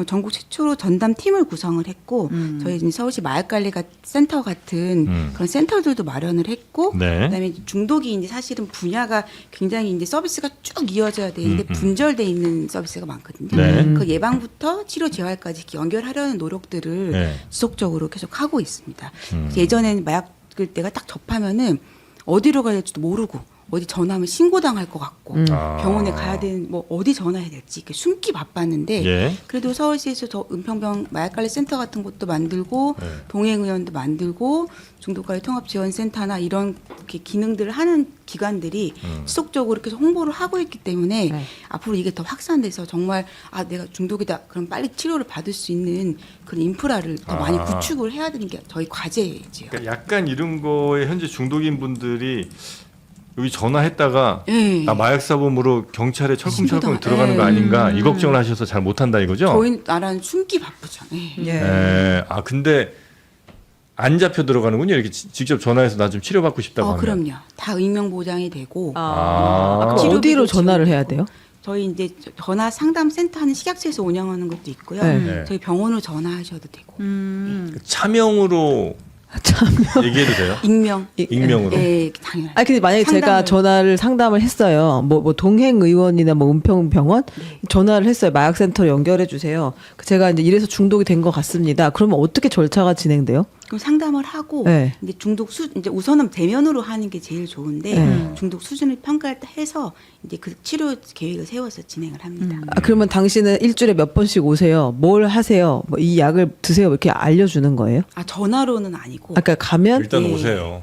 전국 최초로 전담 팀을 구성을 했고 저희 이제 서울시 마약관리가 센터 같은 그런 센터들도 마련을 했고 네. 그다음에 중독이 이제 사실은 분야가 굉장히 이제 서비스가 쭉 이어져야 되는데 분절돼 있는 서비스가 많거든요. 네. 그 예방부터 치료 재활까지 이렇게 연결하려는 노력들을 네. 지속적으로 계속 하고 있습니다. 예전에는 마약을 내가 딱 접하면은 어디로 가야 될지도 모르고 어디 전화하면 신고당할 것 같고 병원에 가야 되는 뭐 어디 전화해야 될지 이렇게 숨기 바빴는데 예. 그래도 서울시에서 저 은평병 마약관리센터 같은 것도 만들고 네. 동행의원도 만들고 중독관리 통합지원센터나 이런 이렇게 기능들을 하는 기관들이 지속적으로 계속 홍보를 하고 있기 때문에 네. 앞으로 이게 더 확산돼서 정말 내가 중독이다 그럼 빨리 치료를 받을 수 있는 그런 인프라를 더 많이 구축을 해야 되는 게 저희 과제이지요. 그러니까 약간 이런 거에 현재 중독인 분들이 여기 전화했다가 예. 나 마약 사범으로 경찰에 철컹철컹 신고당- 들어가는 거 예. 아닌가 이 걱정을 하셔서 잘 못한다 이거죠? 저희 나라는 숨기 바쁘죠. 예. 예. 예. 근데 안 잡혀 들어가는군요. 이렇게 직접 전화해서 나 좀 치료받고 싶다고 하면. 그럼요. 다 의명 보장이 되고 아. 그럼 어디로 치료비도 전화를 해야 지원되고. 돼요? 저희 이제 전화 상담 센터 하는 식약처에서 운영하는 것도 있고요. 네. 네. 저희 병원으로 전화하셔도 되고 차명으로 얘기해도 돼요? 익명으로. 네, 당연히. 아니 근데 만약에 제가 상담을 했어요. 뭐 동행 의원이나 뭐 은평병원 전화를 했어요. 마약센터 연결해 주세요. 제가 이제 이래서 중독이 된 것 같습니다. 그러면 어떻게 절차가 진행돼요? 그럼 상담을 하고 네. 이제 이제 우선은 대면으로 하는 게 제일 좋은데 네. 중독 수준을 평가를 해서 이제 그 치료 계획을 세워서 진행을 합니다. 아, 그러면 당신은 일주일에 몇 번씩 오세요? 뭘 하세요? 뭐 이 약을 드세요? 이렇게 알려주는 거예요? 아 전화로는 아니고 아까 가면 일단 네. 오세요.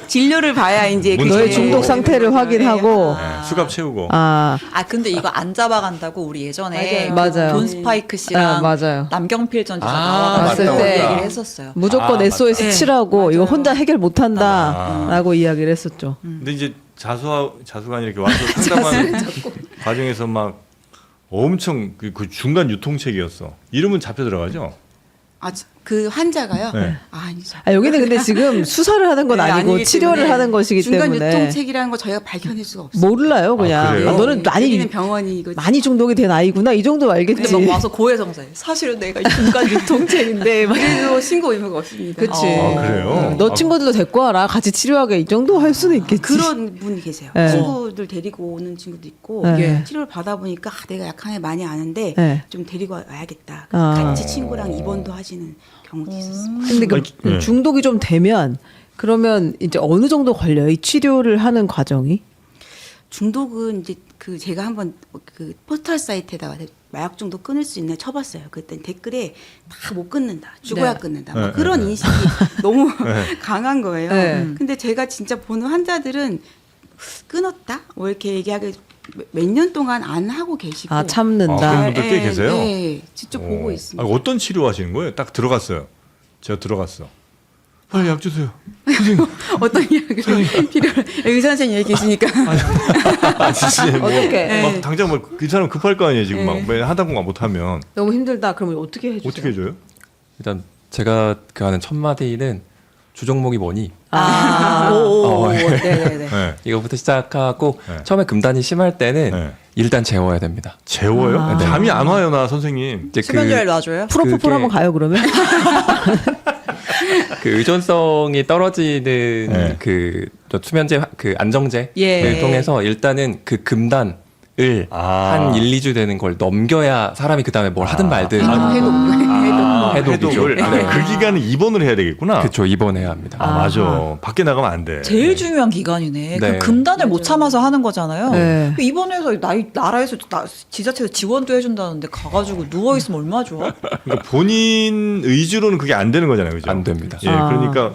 진료를 봐야 이제 뭔 너의 네. 중독 상태를 확인하고 네, 수갑 채우고. 아, 근데 이거 안 잡아간다고 우리 예전에 맞아요. 돈 스파이크 씨랑 맞아요. 남경필 전 지사 아, 나와가지고 맞다, 맞다. 얘기를 했었어요. 무조건 아, SOS 맞다. 치라고 이거 맞아요. 혼자 해결 못한다라고 이야기를 했었죠. 근데 이제 자수관이 이렇게 와서 상담하는 과정에서 막 엄청 그 중간 유통책이었어. 이름은 잡혀 들어가죠? 그 환자가요. 네. 아니죠. 아, 여기는 근데 지금 수사를 하는 건 네, 아니고 아니기 치료를 때문에 하는 것이기 중간 때문에 유통책이라는 거 저희가 밝혀낼 수가 없어요. 몰라요 그냥. 아, 그래요? 너는 여기는 많이 병원이 이거 많이 중독이 된 아이구나 이 정도 알겠지. 근데 막 와서 고해성사해. 사실은 내가 중간 유통체인데 막 그래도 신고 의무가 없습니다. 그치. 아, 그래요? 너 친구들도 데리고 와라 같이 치료하게 이 정도 할 수는 있겠지. 그런 분이 계세요. 네. 친구들 데리고 오는 친구도 있고 네. 치료를 받아보니까 내가 약한에 많이 아는데 네. 좀 데리고 와야겠다. 아. 같이 친구랑 입원도 하시는 경우도 있었어요. 근데 그 네. 중독이 좀 되면 그러면 이제 어느 정도 걸려요? 이 치료를 하는 과정이? 중독은 이제 그 제가 한번 그 포털 사이트에다가 마약 중독 끊을 수 있나 쳐봤어요. 그랬더니 댓글에 다 못 끊는다, 죽어야 네. 끊는다, 네, 막 그런 네. 인식이 너무 강한 거예요. 네. 근데 제가 진짜 보는 환자들은 끊었다, 뭐 이렇게 얘기하게 몇 년 동안 안 하고 계시고. 아 참는다. 그런 분들 꽤 계세요? 네, 직접 보고 있습니다. 아니, 어떤 치료하시는 거예요? 딱 들어갔어요. 제가 들어갔어. 빨리 약 주세요. 어떤 이야기를 필요를 의사 선생님 여기 계시니까 아, 진짜 뭐, 어떡해. 막 당장 뭐 그 사람 급할 거 아니에요 지금 네. 막 하다 보면 못하면 너무 힘들다. 그러면 어떻게 해주세요? 어떻게 해줘요? 일단 제가 그 하는 첫 마디는 주 종목이 뭐니? 오, 예. 네네네. 네. 이거부터 시작하고 네. 처음에 금단이 심할 때는 네. 일단 재워야 됩니다. 재워요? 아. 잠이 안 와요 나 선생님. 이제 수면제를 놔줘요? 프로포폴 그게- 한번 가요 그러면? 그 의존성이 떨어지는 네. 저 수면제 그 안정제를 예. 통해서 일단은 그 금단을 한 1, 2주 되는 걸 넘겨야 사람이 그다음에 뭘 하든 말든 해독이죠. 아, 네. 그 기간에 입원을 해야 되겠구나. 그렇죠. 입원해야 합니다. 아, 맞아. 밖에 나가면 안 돼. 제일 중요한 기간이네. 네. 그 금단을 못 참아서 하는 거잖아요. 네. 그 입원해서 나라에서 지자체에서 지원도 해준다는데 가가지고 누워 있으면 얼마나 좋아? 그러니까 본인 의지로는 그게 안 되는 거잖아요, 그죠? 안 됩니다. 예, 아. 그러니까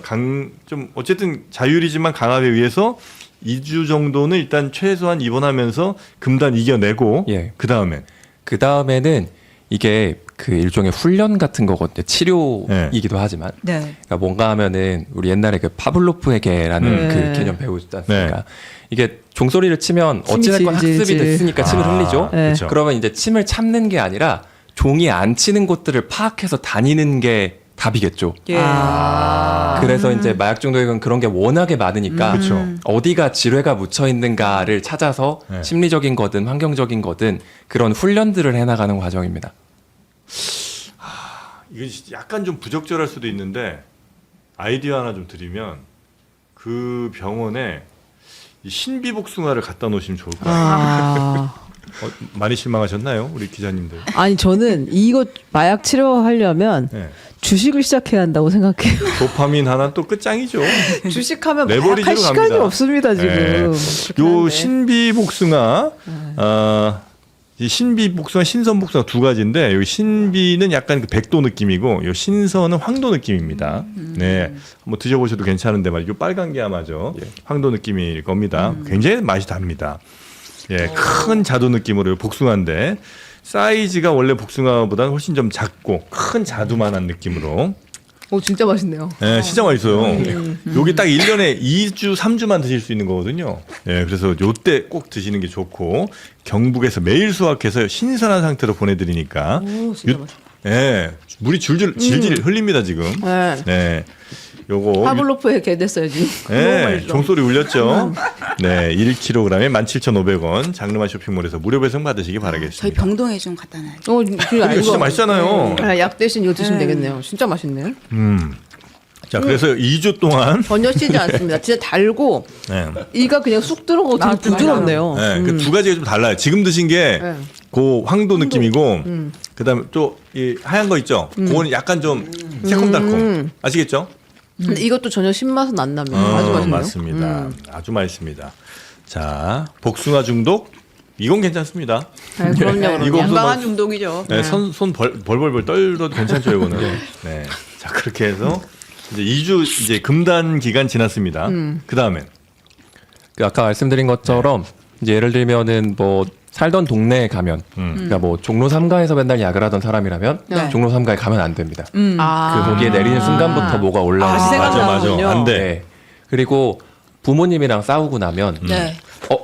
좀 어쨌든 자율이지만 강압에 의해서 2주 정도는 일단 최소한 입원하면서 금단 이겨내고 예. 그 다음에 그 다음에는 이게 그 일종의 훈련 같은 거거든요. 치료이기도 하지만. 네. 그러니까 뭔가 하면은 우리 옛날에 그 파블로프의 개라는 네. 그 개념 배우지 않습니까? 네. 이게 종소리를 치면 침이 어찌됐건 질질질. 학습이 됐으니까 침을 아, 흘리죠. 네. 그쵸. 그러면 이제 침을 참는 게 아니라 종이 안 치는 곳들을 파악해서 다니는 게 답이겠죠. 예. 그래서 이제 마약 중독은 그런 게 워낙에 많으니까 그쵸. 어디가 지뢰가 묻혀 있는가를 찾아서 네. 심리적인 거든 환경적인 거든 그런 훈련들을 해나가는 과정입니다. 이건 약간 좀 부적절할 수도 있는데 아이디어 하나 좀 드리면 그 병원에 이 신비복숭아를 갖다 놓으시면 좋을 것 같아요. 아. 많이 실망하셨나요, 우리 기자님들? 아니 저는 이거 마약 치료하려면 네. 주식을 시작해야 한다고 생각해요. 도파민 하나 또 끝장이죠. 주식하면 레버리지로 마약할 시간이 갑니다. 없습니다 지금. 네. 그렇긴 요 한데. 신비복숭아, 이 신비복숭아, 신선복숭아 두 가지인데 여기 신비는 약간 그 백도 느낌이고 요 신선은 황도 느낌입니다. 네, 한번 드셔보셔도 괜찮은데 말이죠. 빨간 게 아마죠. 예. 황도 느낌일 겁니다. 굉장히 맛이 답니다. 예, 큰 자두 느낌으로 복숭아인데 사이즈가 원래 복숭아보다는 훨씬 좀 작고 큰 자두만한 느낌으로. 오 진짜 맛있네요. 네, 진짜 맛있어요. 여기 딱 1년에 2주, 3주만 드실 수 있는 거거든요. 네, 그래서 요때 꼭 드시는 게 좋고 경북에서 매일 수확해서 신선한 상태로 보내드리니까 오 진짜 맛있어. 네, 물이 질질 흘립니다 지금. 네. 네, 요거 파블로프의 개 됐어요 지금. 너무 네, 맛있어. 종소리 울렸죠. 네, 1kg에 17,500원 장르만 쇼핑몰에서 무료 배송 받으시기 저희 바라겠습니다. 병동에 좀 갖다 놔요. 이거 진짜 맛있잖아요. 약 대신 이거 드시면 되겠네요. 진짜 맛있네요. 자, 그래서 2주 동안 전혀 쓰지 않습니다. 진짜 달고 네. 이가 그냥 쑥 들어가고 되게 부드럽네요. 네, 그 두 가지가 좀 달라요. 지금 드신 게 네. 그 황도 느낌이고 그다음에 또 이 하얀 거 있죠. 그거는 약간 좀 새콤달콤. 아시겠죠? 근데 이것도 전혀 신맛은 안 나면 아주 맛있네요. 맞습니다. 아주 맛있습니다. 자, 복숭아 중독 이건 괜찮습니다. 아, 그럼요. 이거 무슨 건강한 뭐- 중독이죠. 네, 손 벌벌벌 떨어도 괜찮죠, 이거는. 네. 자, 그렇게 해서 이제 2주 이제 금단 기간 지났습니다. 그다음엔 그 아까 말씀드린 것처럼 이제 예를 들면은 뭐 살던 동네에 가면 그러니까 뭐 종로 3가에서 맨날 약을 하던 사람이라면 네. 종로 3가에 가면 안 됩니다. 아. 그 거기에 내리는 순간부터 뭐가 올라오는 다시 거예요. 생각나는군요. 안 돼. 네. 그리고 부모님이랑 싸우고 나면 네.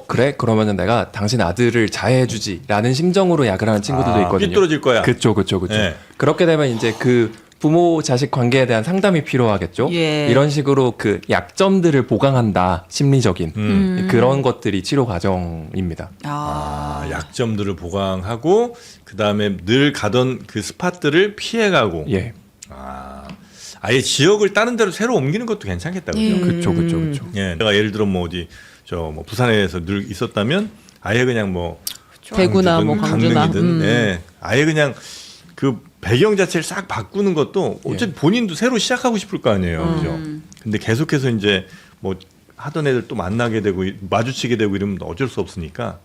그래? 그러면은 내가 당신 아들을 자해해주지라는 심정으로 약을 하는 친구들도 있거든요. 삐뚤어질 거야. 그쵸. 네. 그렇게 되면 이제 그 부모 자식 관계에 대한 상담이 필요하겠죠. 예. 이런 식으로 그 약점들을 보강한다, 심리적인 그런 것들이 치료 과정입니다. 아, 약점들을 보강하고 그다음에 늘 가던 그 스팟들을 피해가고 예, 아예 지역을 다른 데로 새로 옮기는 것도 괜찮겠다. 그죠? 그쵸. 예. 내가 예를 들어 뭐 어디 뭐 부산에서 늘 있었다면 아예 그냥 뭐 대구나 뭐 광주나. 강릉이든 예. 아예 그냥 그 배경 자체를 싹 바꾸는 것도 어쨌든 본인도 새로 시작하고 싶을 거 아니에요. 그죠? 근데 계속해서 이제 뭐 하던 애들 또 만나게 되고 마주치게 되고 이러면 어쩔 수 없으니까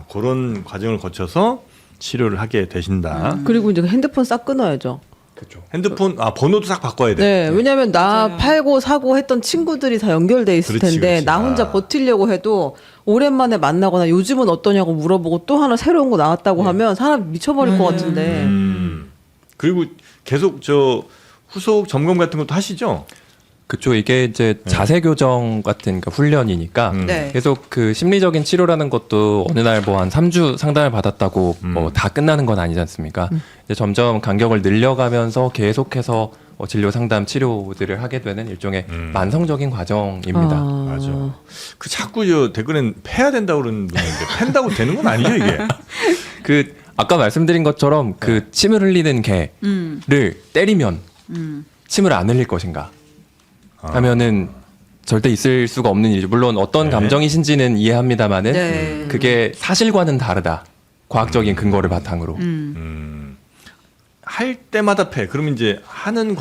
그런 과정을 거쳐서 치료를 하게 되신다. 그리고 이제 핸드폰 싹 끊어야죠. 그쵸. 핸드폰 번호도 싹 바꿔야 돼. 네, 왜냐면 나 팔고 사고 했던 친구들이 다 연결돼 있을 그렇지, 텐데 그렇지. 나 혼자 버티려고 해도 오랜만에 만나거나 요즘은 어떠냐고 물어보고 또 하나 새로운 거 나왔다고 하면 사람 미쳐버릴 것 같은데. 그리고 계속 저 후속 점검 같은 것도 하시죠? 그쵸. 이게 이제 자세 교정 같은 그 훈련이니까 네. 계속 그 심리적인 치료라는 것도 어느 날 뭐 한 3주 상담을 받았다고 뭐 다 끝나는 건 아니지 않습니까? 이제 점점 간격을 늘려가면서 계속해서 진료 상담 치료들을 하게 되는 일종의 만성적인 과정입니다. 맞아. 그 자꾸 저 댓글엔 패야 된다고 그러는 분인데 팬다고 되는 건 아니죠 이게. 그 아까 말씀드린 것처럼 그 침을 흘리는 개를 때리면 침을 안 흘릴 것인가 하면은 절대 있을 수가 없는 일이죠. 물론 어떤 감정이신지는 이해합니다만은 네. 그게 사실과는 다르다. 과학적인 근거를 바탕으로. 할 때마다 패. 그러면 이제 하는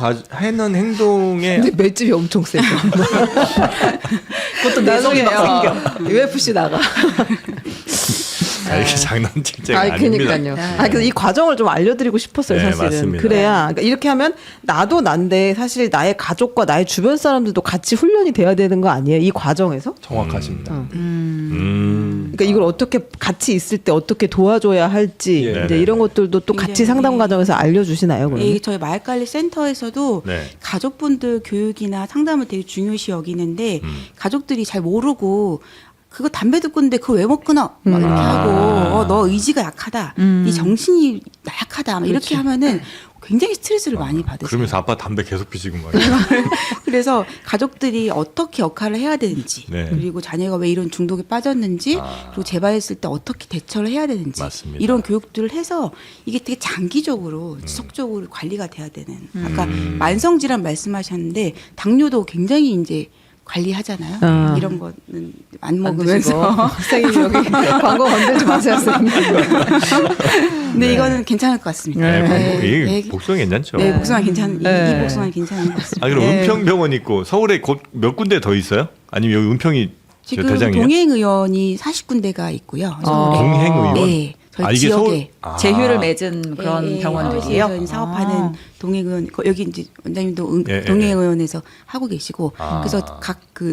행동에 근데 맷집이 엄청 세죠. 그것도 나중에 UFC 나가. 이렇게 장난칠 때가 아니, 아닙니다. 그러니까요. 그래서 이 과정을 좀 알려드리고 싶었어요, 네, 사실은. 맞습니다. 그래야 그러니까 이렇게 하면 나도 난데 사실 나의 가족과 나의 주변 사람들도 같이 훈련이 돼야 되는 거 아니에요? 이 과정에서? 정확하십니다. 그러니까 이걸 어떻게 같이 있을 때 어떻게 도와줘야 할지 예. 이제 네네. 이런 것들도 또 같이 굉장히 상담 과정에서 알려주시나요? 그러면? 이 저희 마약관리 센터에서도 네. 가족분들 교육이나 상담을 되게 중요시 여기는데 가족들이 잘 모르고 그거 담배도 끊는데 그거 왜 못 끊어? 막 이렇게 하고 너 의지가 약하다, 네 정신이 나약하다, 막 이렇게 하면은 굉장히 스트레스를 많이 받으세요. 그러면서 아빠 담배 계속 피시고 말이에요. 그래서 가족들이 어떻게 역할을 해야 되는지, 네. 그리고 자녀가 왜 이런 중독에 빠졌는지, 그리고 재발했을 때 어떻게 대처를 해야 되는지, 맞습니다. 이런 교육들을 해서 이게 되게 장기적으로 지속적으로 관리가 돼야 되는. 아까 만성 질환 말씀하셨는데 당뇨도 굉장히 이제 관리하잖아요. 이런 거는 안 먹으면서. 선생님 여기 광고 건들지 마세요, 선생님. 근데 이거는 괜찮을 것 같습니다. 이게 복숭아 괜찮죠. 네, 복숭아 괜찮은 네. 이 복숭아 괜찮은 것 같습니다. 그럼 네. 은평병원 있고 서울에 곧 몇 군데 더 있어요? 아니면 여기 은평이 저 지금 대장이에요? 동행의원이 40군데가 있고요. 서울에. 동행의원? 네. 저희 이게 지역에 제휴를 맺은 그런 예, 예, 병원들이에요. 서울시에서 사업하는 동행의원, 여기 이제 원장님도 예, 예, 동행의원에서 하고 계시고, 그래서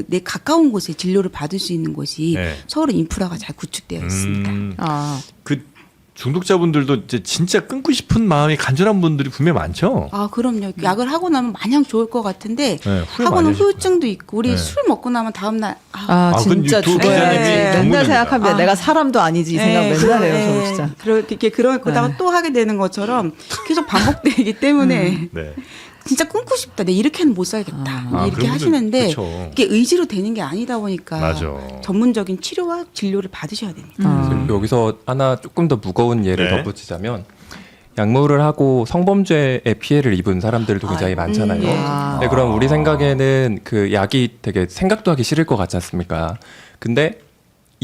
내 가까운 곳에 진료를 받을 수 있는 곳이 예. 서울은 인프라가 잘 구축되어 있습니다. 그 중독자분들도 이제 진짜 끊고 싶은 마음이 간절한 분들이 분명 많죠. 아, 그럼요. 약을 하고 나면 마냥 좋을 것 같은데 네, 후회 하고는 많이 하실 후유증도 있고, 우리 네. 술 먹고 나면 다음 날 아, 그건 진짜 두 죽어야 기자님이 돼. 맨날 전문입니다. 생각합니다. 내가 사람도 아니지 이 생각 맨날 해요, 저는 진짜. 그렇게 그러다가 또 하게 되는 것처럼 계속 반복되기 때문에 네. 진짜 끊고 싶다. 내 이렇게는 못 살겠다. 아, 이렇게 그런 분들, 하시는데 그쵸. 이게 의지로 되는 게 아니다 보니까 맞아. 전문적인 치료와 진료를 받으셔야 됩니다. 여기서 하나 조금 더 무거운 예를 네. 덧붙이자면 약물을 하고 성범죄의 피해를 입은 사람들도 굉장히 많잖아요. 예. 네, 그럼 우리 생각에는 그 약이 되게 생각도 하기 싫을 것 같지 않습니까? 근데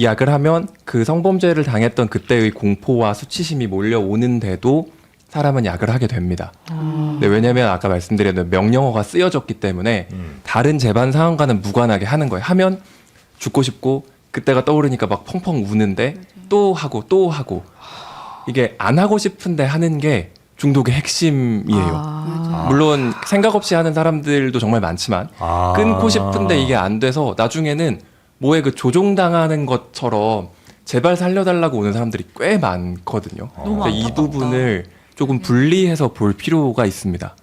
약을 하면 그 성범죄를 당했던 그때의 공포와 수치심이 몰려오는데도 사람은 약을 하게 됩니다. 네, 왜냐하면 아까 말씀드렸던 명령어가 쓰여졌기 때문에 다른 재반 상황과는 무관하게 하는 거예요. 하면 죽고 싶고 그때가 떠오르니까 막 펑펑 우는데 또 하고 이게 안 하고 싶은데 하는 게 중독의 핵심이에요. 물론 생각 없이 하는 사람들도 정말 많지만 끊고 싶은데 이게 안 돼서 나중에는 뭐에 그 조종당하는 것처럼 제발 살려달라고 오는 사람들이 꽤 많거든요. 너무 근데 이 안타깝다. 부분을 조금 분리해서 볼 필요가 있습니다.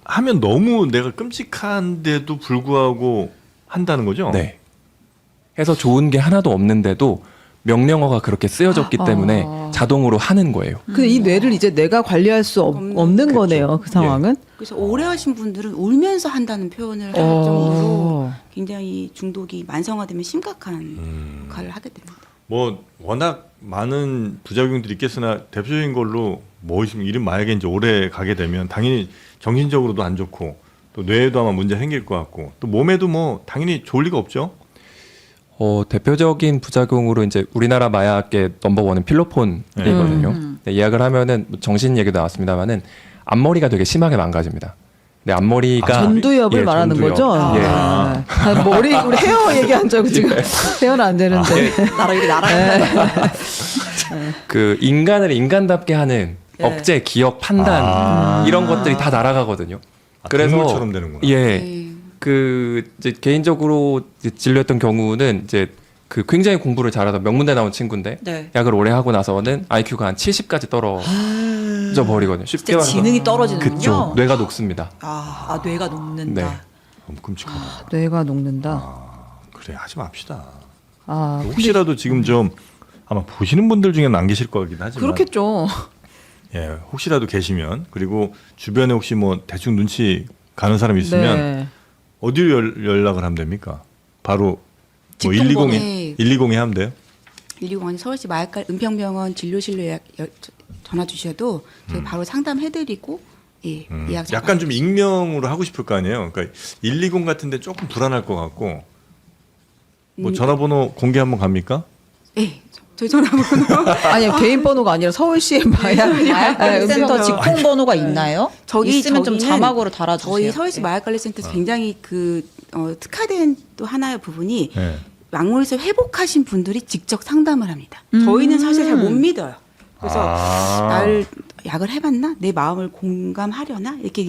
하면 너무 내가 끔찍한데도 불구하고 한다는 거죠? 네. 해서 좋은 게 하나도 없는데도 명령어가 그렇게 쓰여졌기 때문에 자동으로 하는 거예요. 근데 이 뇌를 이제 내가 관리할 수 없는 거네요. 그 상황은. 그래서 오래 하신 분들은 울면서 한다는 표현을 할 어. 정도로 굉장히 중독이 만성화되면 심각한 역할을 하게 됩니다. 뭐 워낙 많은 부작용들이 있겠으나 대표적인 걸로 뭐 있으면 이름 마약에 이제 오래 가게 되면 당연히 정신적으로도 안 좋고 또 뇌에도 아마 문제 생길 것 같고 또 몸에도 뭐 당연히 좋을 리가 없죠. 대표적인 부작용으로 이제 우리나라 마약의 넘버원은 필로폰이거든요. 네, 예약을 하면은 정신 얘기도 나왔습니다만은 앞머리가 되게 심하게 망가집니다. 네, 앞머리가 전두엽을 예, 말하는 전두엽. 거죠. 예. 머리 우리 헤어 얘기한 적 지금 헤어는 안 되는데. 나랑 이렇게 나랑 그 인간을 인간답게 하는 예. 억제, 기억, 판단 이런 것들이 다 날아가거든요. 동물처럼 되는구나. 예, 네. 그 이제 개인적으로 이제 진료했던 경우는 이제 그 굉장히 공부를 잘하던 명문대 나온 친구인데 네. 약을 오래 하고 나서는 IQ가 한 70까지 떨어져 버리거든요. 쉽게 진짜 말해서 지능이 떨어지는군요. 그쵸. 뇌가 녹습니다. 뇌가 녹는다. 네. 너무 끔찍하다. 뇌가 녹는다. 그래 하지 맙시다. 아, 혹시라도 지금 좀 아마 보시는 분들 중에는 안 계실 거긴 하지만 그렇겠죠. 예, 혹시라도 계시면 그리고 주변에 혹시 뭐 대충 눈치 가는 사람 있으면 네. 어디로 연락을 하면 됩니까? 바로 뭐 직통번호. 120에 120에 하면 돼요? 120은 서울시 마약관 은평병원 진료실로 전화 주셔도 저희 바로 상담해드리고 예약 약간 좀 익명으로 하고 싶을 거 아니에요. 그러니까 120 같은데 조금 불안할 것 같고 뭐 전화번호 공개 한번 갑니까? 예, 저희 전화번호 아니 개인 번호가 아니라 서울시의 마약관리센터 직통 번호가 있나요? 있으면 좀 저기는 자막으로 달아주세요. 저희 서울시 마약관리센터에서 굉장히 특화된 또 하나의 부분이 네. 약물에서 회복하신 분들이 직접 상담을 합니다. 저희는 사실 잘 못 믿어요. 그래서 나를 약을 해봤나? 내 마음을 공감하려나? 이렇게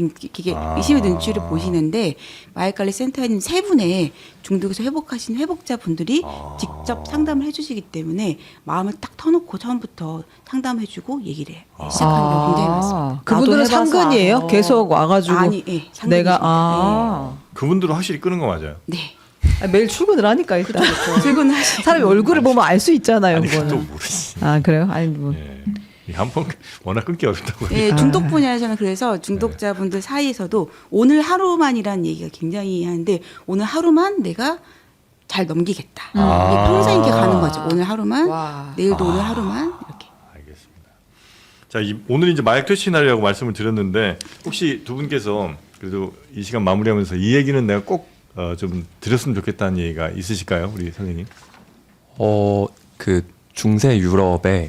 의심의 눈치를 보시는데 마약관리센터에 있는 세 분의 중독에서 회복하신 회복자분들이 직접 상담을 해주시기 때문에 마음을 딱 터놓고 처음부터 상담해주고 얘기를 시작하는 게 굉장히 많습니다. 그분들은 나도 해봐서 상근이에요? 알아. 계속 와가지고 아니, 예, 상담이십니다. 내가 그분들은 확실히 끄는 거 맞아요. 네. 매일 출근을 하니까 일단 출근하시. 사람이 얼굴을 보면 알 수 있잖아요. 아니 그거는. 또 모르지. 아 그래요? 아니 뭐. 예. 한번 워낙 끊기 어렵다고. 예, 중독 분야에서는 그래서 중독자분들 사이에서도 오늘 하루만이라는 얘기가 굉장히 하는데 오늘 하루만 내가 잘 넘기겠다. 이게 평생 이렇게 가는 거죠. 오늘 하루만, 와. 내일도 오늘 하루만 이렇게. 알겠습니다. 자, 오늘 이제 마약 퇴치 날이라고 말씀을 드렸는데 혹시 두 분께서 그래도 이 시간 마무리하면서 이 얘기는 내가 꼭 좀 드렸으면 좋겠다는 얘기가 있으실까요, 우리 선생님? 그 중세 유럽에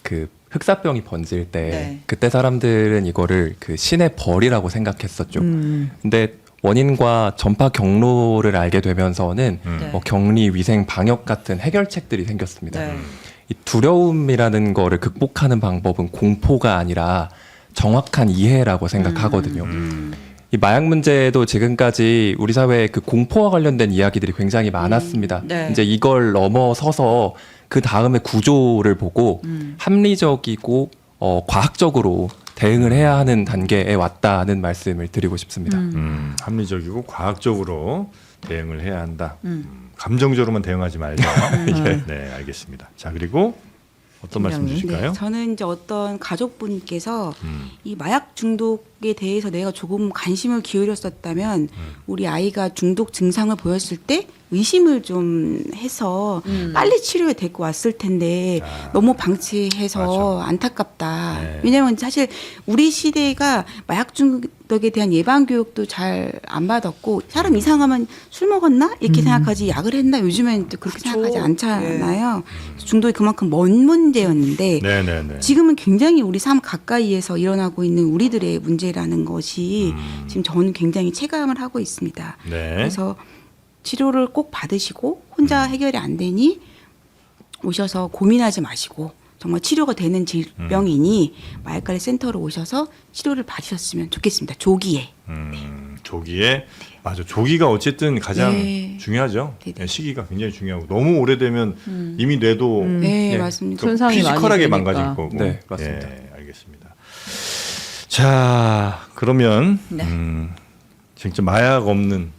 그 흑사병이 번질 때 네. 그때 사람들은 이거를 그 신의 벌이라고 생각했었죠. 근데 원인과 전파 경로를 알게 되면서는 네. 뭐 격리, 위생, 방역 같은 해결책들이 생겼습니다. 네. 이 두려움이라는 거를 극복하는 방법은 공포가 아니라 정확한 이해라고 생각하거든요. 이 마약 문제도 지금까지 우리 사회에 그 공포와 관련된 이야기들이 굉장히 많았습니다. 네. 이제 이걸 넘어서서 그 다음에 구조를 보고 합리적이고 과학적으로 대응을 해야 하는 단계에 왔다는 말씀을 드리고 싶습니다. 합리적이고 과학적으로 대응을 해야 한다. 감정적으로만 대응하지 말자. 예, 네, 알겠습니다. 자, 그리고 어떤 말씀 주실까요? 네, 저는 이제 어떤 가족분께서 이 마약 중독에 대해서 내가 조금 관심을 기울였었다면 우리 아이가 중독 증상을 보였을 때 의심을 좀 해서 빨리 치료에 데리고 왔을 텐데 너무 방치해서 안타깝다. 네. 왜냐하면 사실 우리 시대가 마약 독에 대한 예방 교육도 잘 안 받았고 사람 이상하면 술 먹었나 이렇게 생각하지 약을 했나 요즘엔 또 그렇게 그쵸. 생각하지 않잖아요. 중독이 그만큼 먼 문제였는데 네네네. 지금은 굉장히 우리 삶 가까이에서 일어나고 있는 우리들의 문제라는 것이 지금 저는 굉장히 체감을 하고 있습니다. 네. 그래서 치료를 꼭 받으시고 혼자 해결이 안 되니 오셔서 고민하지 마시고 정말 치료가 되는 질병이니 마약관리 센터로 오셔서 치료를 받으셨으면 좋겠습니다. 조기에. 조기에 맞아. 조기가 어쨌든 가장 네. 중요하죠. 네네. 네, 시기가 굉장히 중요하고 너무 오래되면 이미 뇌도 네, 예. 맞습니다. 손상이 많이 피지컬하게 되니까. 망가질 거고. 네, 맞습니다. 예, 알겠습니다. 자, 그러면 네. 진짜 마약 없는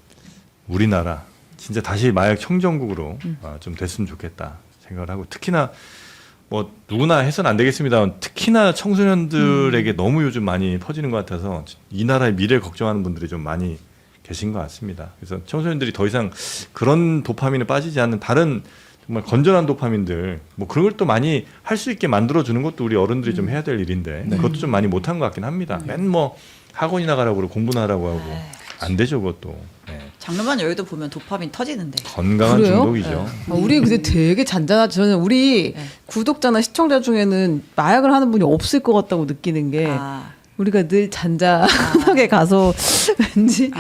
우리나라 진짜 다시 마약 청정국으로 좀 됐으면 좋겠다 생각을 하고 특히나 뭐 누구나 해서는 안 되겠습니다. 특히나 청소년들에게 너무 요즘 많이 퍼지는 것 같아서 이 나라의 미래를 걱정하는 분들이 좀 많이 계신 것 같습니다. 그래서 청소년들이 더 이상 그런 도파민에 빠지지 않는 다른 정말 건전한 도파민들 뭐 그런 걸 또 많이 할 수 있게 만들어 주는 것도 우리 어른들이 좀 해야 될 일인데 그것도 좀 많이 못한 것 같긴 합니다. 맨 뭐 학원이나 가라고 그러고 공부나 하라고 하고 안 되죠 그것도. 네. 장르만 여의도 보면 도파민 터지는데. 건강한 그래요? 중독이죠. 우리 근데 되게 잔잔하죠. 저는 우리 네. 구독자나 시청자 중에는 마약을 하는 분이 없을 것 같다고 느끼는 게 아, 우리가 늘 잔잔하게 가서 왠지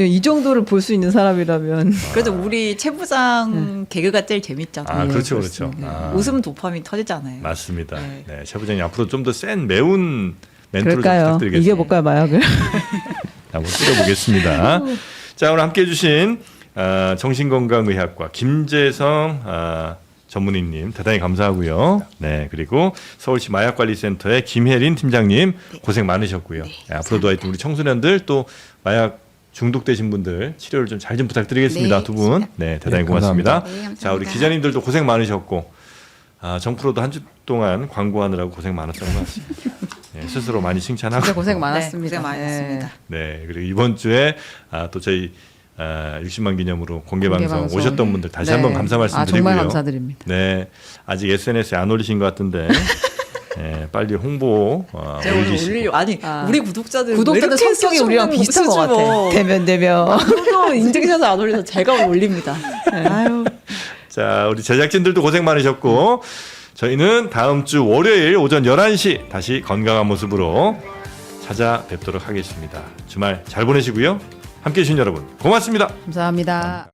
이 정도를 볼 수 있는 사람이라면 그래도 우리 최 부장 개그가 제일 재밌잖아요. 아 네, 그렇죠 그렇죠. 그렇습니다. 아, 웃음 도파민 터지잖아요. 맞습니다. 네. 네, 최 부장님 앞으로 좀 더 센 매운 멘트로 좀 그럴까요? 부탁드리겠습니다. 이겨볼까요 마약을? 한번 뜯어보겠습니다. 자 오늘 함께해 주신 정신건강의학과 김재성 전문의님 대단히 감사하고요. 네 그리고 서울시 마약관리센터의 김혜린 팀장님 고생 많으셨고요. 네, 앞으로도 하여튼 우리 청소년들 또 마약 중독되신 분들 치료를 좀 잘 좀 부탁드리겠습니다. 네, 두 분. 네 대단히 네, 고맙습니다. 감사합니다. 네, 감사합니다. 자 우리 기자님들도 고생 많으셨고 정프로도 한 주 동안 광고하느라고 고생 많았던 것 같습니다. 네, 스스로 많이 칭찬하고 진짜 고생 네, 많았습니다. 고생 많았습니다. 네, 그리고 이번 주에 또 저희 60만 기념으로 공개 방송 오셨던 분들 다시 네. 한번 감사 말씀드리고요. 정말 감사드립니다. 네, 아직 SNS에 안 올리신 것 같은데 네, 빨리 홍보 제가 오늘 올리시고. 올리려 아니 우리 구독자들 구독자들 성격이 우리랑 비슷한 것 같아. 대면 저도 인증샷을 안 올려서 제가 올립니다. 아유. 자, 우리 제작진들도 고생 많으셨고 저희는 다음 주 월요일 오전 11시 다시 건강한 모습으로 찾아뵙도록 하겠습니다. 주말 잘 보내시고요. 함께해 주신 여러분 고맙습니다. 감사합니다.